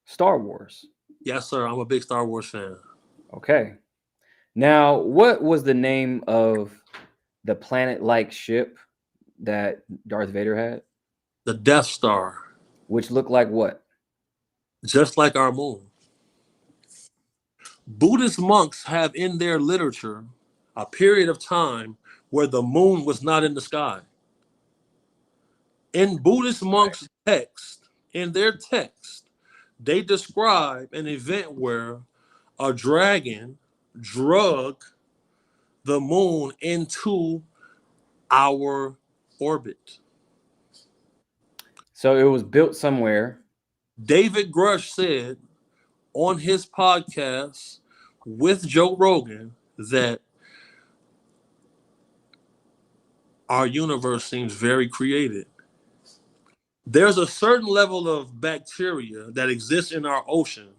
Star Wars? Yes, sir. I'm a big Star Wars fan. Okay. Now, what was the name of the planet-like ship that Darth Vader had? The Death Star. Which looked like what? Just like our moon. Buddhist monks have in their literature a period of time where the moon was not in the sky. In Buddhist monks' text, in their text, they describe an event where a dragon drug the moon into our orbit. So it was built somewhere. David Grush said on his podcast with Joe Rogan that our universe seems very created. There's a certain level of bacteria that exists in our ocean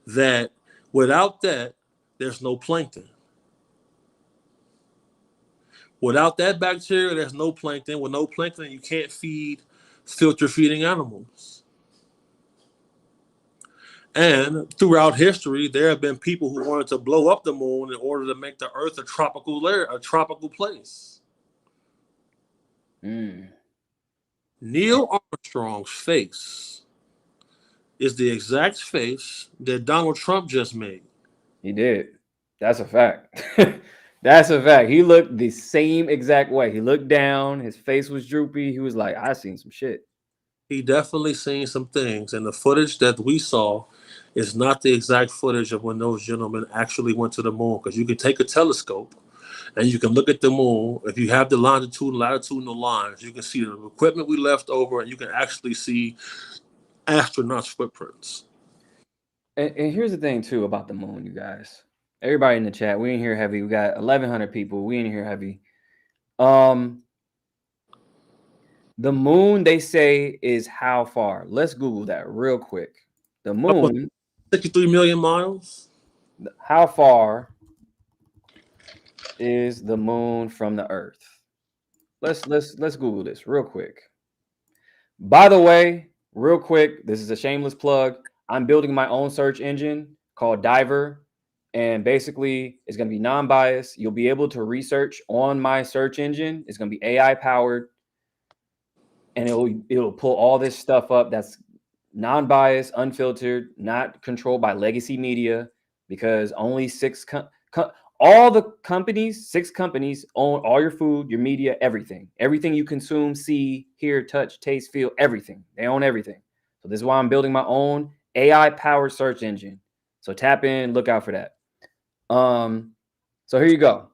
that without that, there's no plankton. Without that bacteria, there's no plankton. With no plankton, you can't feed filter feeding animals. And throughout history, there have been people who wanted to blow up the moon in order to make the Earth a tropical place. Neil Armstrong's face is the exact face that Donald Trump just made. He did. That's a fact. That's a fact. He looked the same exact way. He looked down. His face was droopy. He was like, I seen some shit. He definitely seen some things. And the footage that we saw is not the exact footage of when those gentlemen actually went to the moon. Because you can take a telescope and you can look at the moon. If you have the longitude and latitudinal lines, you can see the equipment we left over, and you can actually see astronauts' footprints. And here's the thing, too, about the moon, you guys. Everybody in the chat, we in here heavy. We got 1,100 people. We in here heavy. The moon, they say, is how far? Let's Google that real quick. The moon, 63 million miles. How far is the moon from the Earth? Let's Google this real quick. By the way, real quick, this is a shameless plug. I'm building my own search engine called Diver, and basically it's going to be non-biased. You'll be able to research on my search engine. It's going to be AI powered, and it'll pull all this stuff up that's non-biased, unfiltered, not controlled by legacy media, because only six companies own all your food, your media, everything you consume, see, hear, touch, taste, feel, everything. They own everything. So this is why I'm building my own AI powered search engine. So tap in, look out for that. So here you go.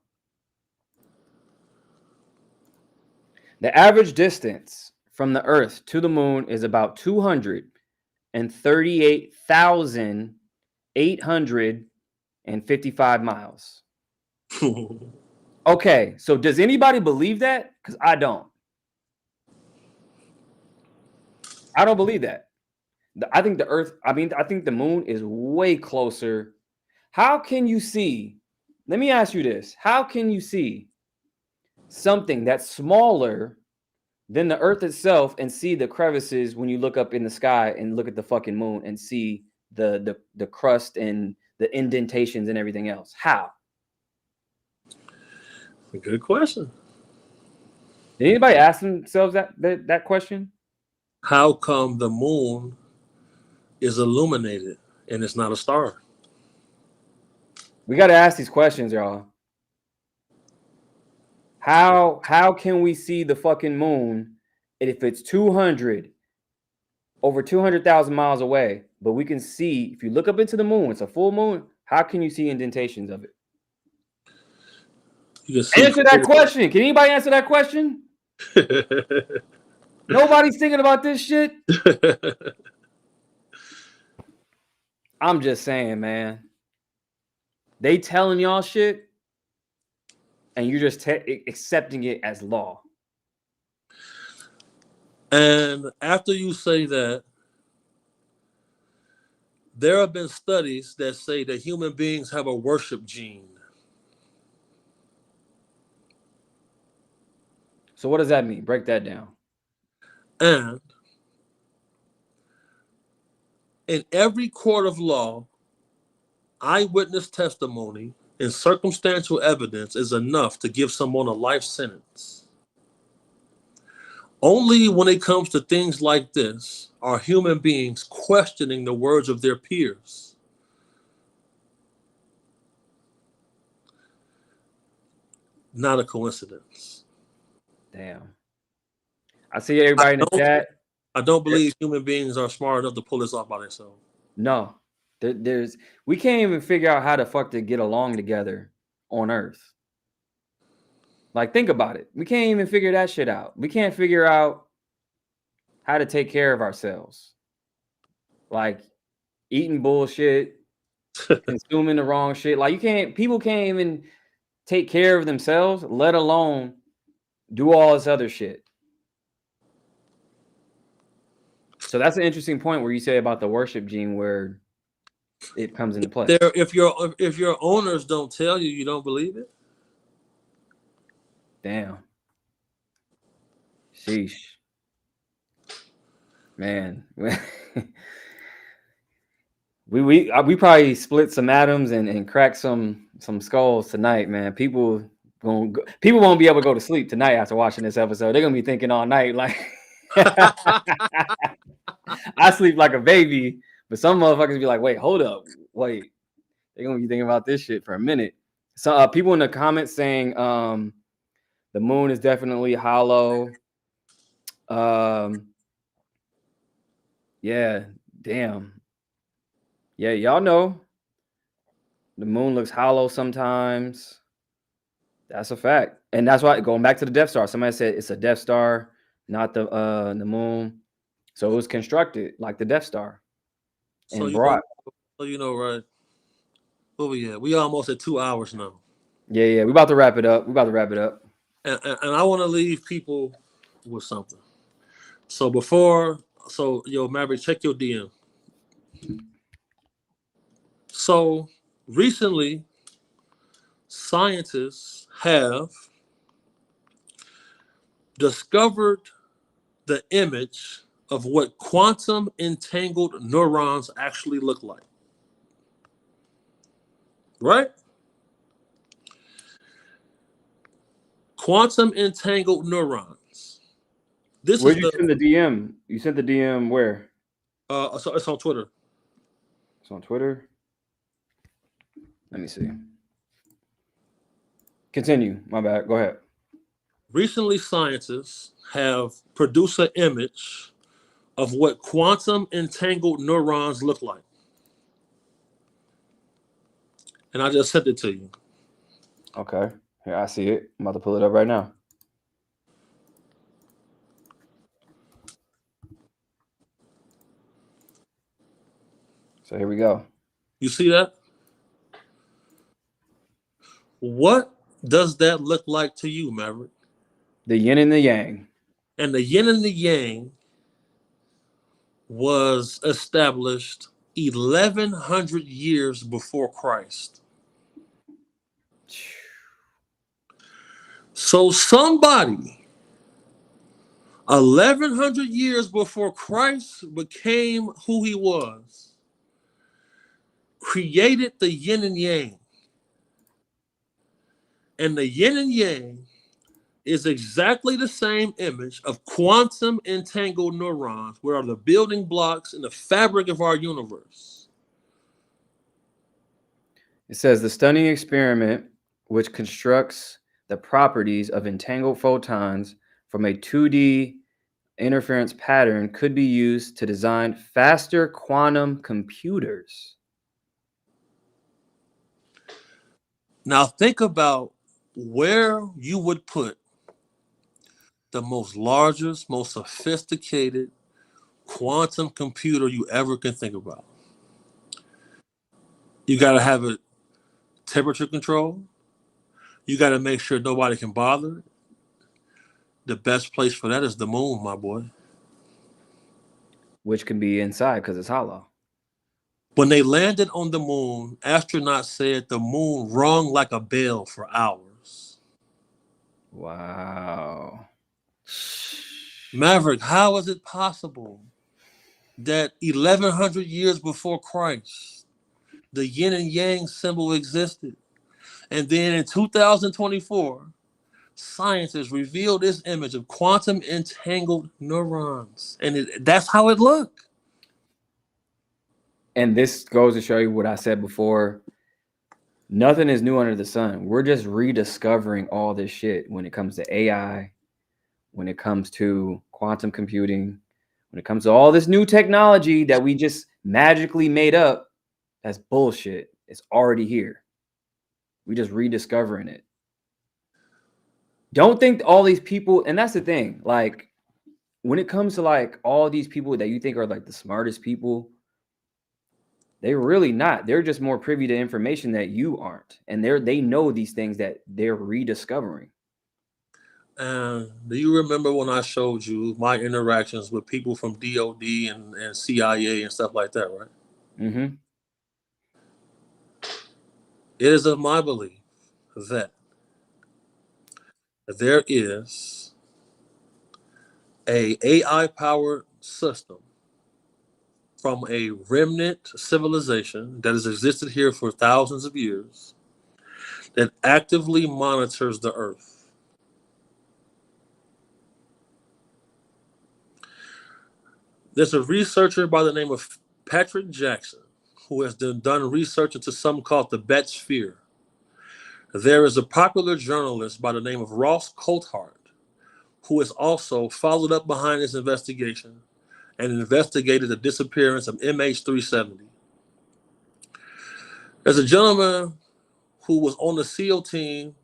The average distance from the Earth to the moon is about 238,855 miles. Okay, so does anybody believe that? Because I don't. I don't believe that. I think the moon is way closer. How can you see? Let me ask you this. How can you see something that's smaller than the Earth itself and see the crevices when you look up in the sky and look at the fucking moon and see the crust and the indentations and everything else? How? A good question. Did anybody ask themselves that question? How come the moon is illuminated and it's not a star? We got to ask these questions, y'all. How can we see the fucking moon if it's over 200,000 miles away, but we can see, if you look up into the moon, it's a full moon, how can you see indentations of it? Answer that question. Can anybody answer that question? Nobody's thinking about this shit. I'm just saying, man. They telling y'all shit, and you're just accepting it as law. And after you say that, there have been studies that say that human beings have a worship gene. So what does that mean? Break that down. And in every court of law, eyewitness testimony and circumstantial evidence is enough to give someone a life sentence. Only when it comes to things like this are human beings questioning the words of their peers. Not a coincidence. Damn. I see everybody in the chat. I don't believe human beings are smart enough to pull this off by themselves. No. We can't even figure out how the fuck to get along together on Earth. Like, think about it. We can't even figure that shit out. We can't figure out how to take care of ourselves. Like, eating bullshit, consuming the wrong shit. Like, people can't even take care of themselves, let alone do all this other shit. So that's an interesting point where you say about the worship gene where it comes into play. There, if your owners don't tell you, you don't believe it. Damn. Sheesh. Man. we probably split some atoms and cracked some skulls tonight, man. People won't be able to go to sleep tonight after watching this episode. They're gonna be thinking all night like I sleep like a baby, but some motherfuckers be like, wait, hold up, wait. They're gonna be thinking about this shit for a minute. So people in the comments saying the moon is definitely hollow. Yeah, damn. Yeah, y'all know the moon looks hollow sometimes. That's a fact. And that's why, going back to the Death Star, somebody said it's a Death Star, not the moon. So it was constructed like the Death Star So and brought. right? Where we at? We almost at 2 hours now. Yeah. We about to wrap it up. And I want to leave people with something. So Maverick, check your DM. So recently, scientists have discovered the image of what quantum entangled neurons actually look like. Right? Quantum entangled neurons. Where'd you send the DM? You sent the DM where? So it's on Twitter. It's on Twitter. Let me see. Continue. My bad. Go ahead. Recently, scientists have produced an image of what quantum entangled neurons look like. And I just sent it to you. Okay. Here, I see it. I'm about to pull it up right now. So here we go. You see that? What does that look like to you, Maverick? The yin and the yang. And the yin and the yang was established 1,100 years before Christ. So somebody 1,100 years before Christ became who he was, created the yin and yang. And the yin and yang is exactly the same image of quantum entangled neurons, which are the building blocks in the fabric of our universe. It says the stunning experiment, which constructs the properties of entangled photons from a 2D interference pattern, could be used to design faster quantum computers. Now think about where you would put the most largest, most sophisticated quantum computer you ever can think about. You got to have it temperature control. You got to make sure nobody can bother it. The best place for that is the moon, my boy. Which can be inside because it's hollow. When they landed on the moon, astronauts said the moon rung like a bell for hours. Wow. Maverick, how is it possible that 1,100 years before Christ, the yin and yang symbol existed? And then in 2024, scientists revealed this image of quantum entangled neurons. And that's how it looked. And this goes to show you what I said before. Nothing is new under the sun. We're just rediscovering all this shit when it comes to AI, when it comes to quantum computing, when it comes to all this new technology that we just magically made up. That's bullshit. It's already here. We just rediscovering it. Don't think all these people, and that's the thing, like when it comes to like all these people that you think are like the smartest people, they're really not. They're just more privy to information that you aren't. And they know these things that they're rediscovering. And do you remember when I showed you my interactions with people from DOD and CIA and stuff like that, right? Mm-hmm. It is of my belief that there is a AI-powered system from a remnant civilization that has existed here for thousands of years that actively monitors the Earth. There's a researcher by the name of Patrick Jackson who has done research into something called the Bet Sphere. There is a popular journalist by the name of Ross Coulthart who has also followed up behind this investigation and investigated the disappearance of MH370. There's a gentleman who was on the SEAL team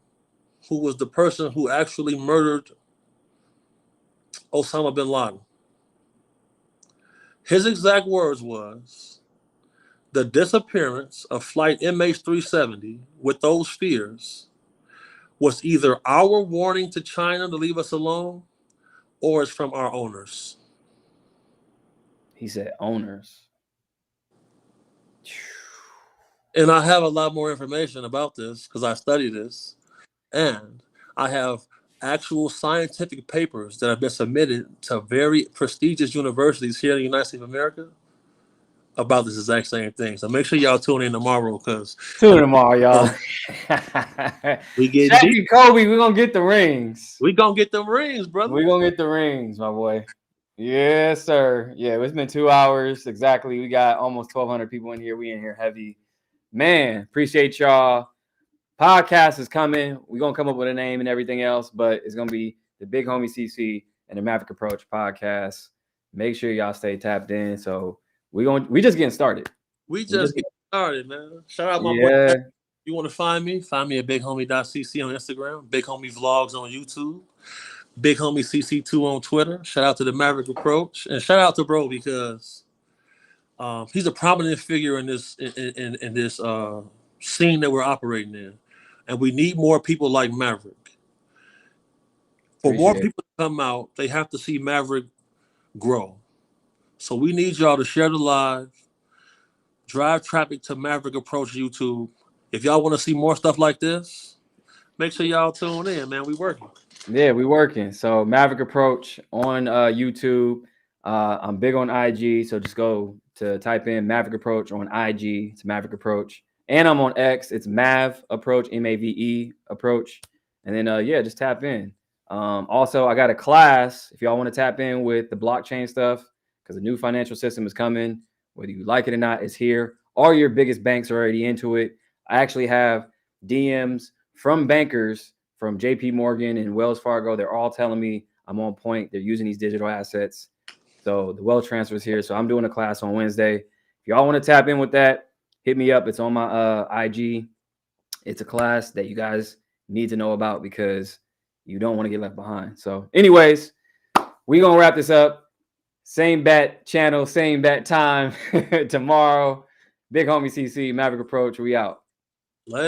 who was the person who actually murdered Osama bin Laden. His exact words was, the disappearance of flight MH370 with those fears was either our warning to China to leave us alone or it's from our owners. He said owners. And I have a lot more information about this because I study this. And I have actual scientific papers that have been submitted to very prestigious universities here in the United States of America about this exact same thing. So make sure y'all tune in tomorrow because Tune in tomorrow, y'all. we get Shaq deep. and Kobe, we're gonna get the rings. We gonna get them rings, brother. We're gonna get the rings, my boy. Yes, sir. Yeah, it's been 2 hours exactly. We got almost 1,200 people in here. We in here heavy. Man, appreciate y'all. Podcast is coming. We're gonna come up with a name and everything else, but it's gonna be the Big Homie CC and the Maverick Approach podcast. Make sure y'all stay tapped in. So we just getting started. We just getting started, man. Shout out my boy. You want to find me? Find me at bighomie.cc on Instagram, Big Homie Vlogs on YouTube, Big Homie CC2 on Twitter. Shout out to the Maverick Approach, and shout out to bro because he's a prominent figure in this in this scene that we're operating in, and we need more people like Maverick. For more people to come out, they have to see Maverick grow. So we need y'all to share the live, drive traffic to Maverick Approach YouTube. If y'all want to see more stuff like this, make sure y'all tune in, man. We working. Yeah, we working. So Maverick Approach on YouTube. I'm big on IG, so just go to type in Maverick Approach on IG. It's Maverick Approach. And I'm on X. It's Mav Approach, MAVE Approach. And then, yeah, just tap in. Also, I got a class if y'all want to tap in with the blockchain stuff because the new financial system is coming. Whether you like it or not, it's here. All your biggest banks are already into it. I actually have DMs from bankers from JP Morgan and Wells Fargo. They're all telling me I'm on point. They're using these digital assets. So the wealth transfer is here. So I'm doing a class on Wednesday. If y'all want to tap in with that, hit me up. It's on my IG. It's a class that you guys need to know about because you don't want to get left behind. So anyways, we're going to wrap this up. Same bat channel, same bat time tomorrow. Big Homie CC, Maverick Approach. We out. Later.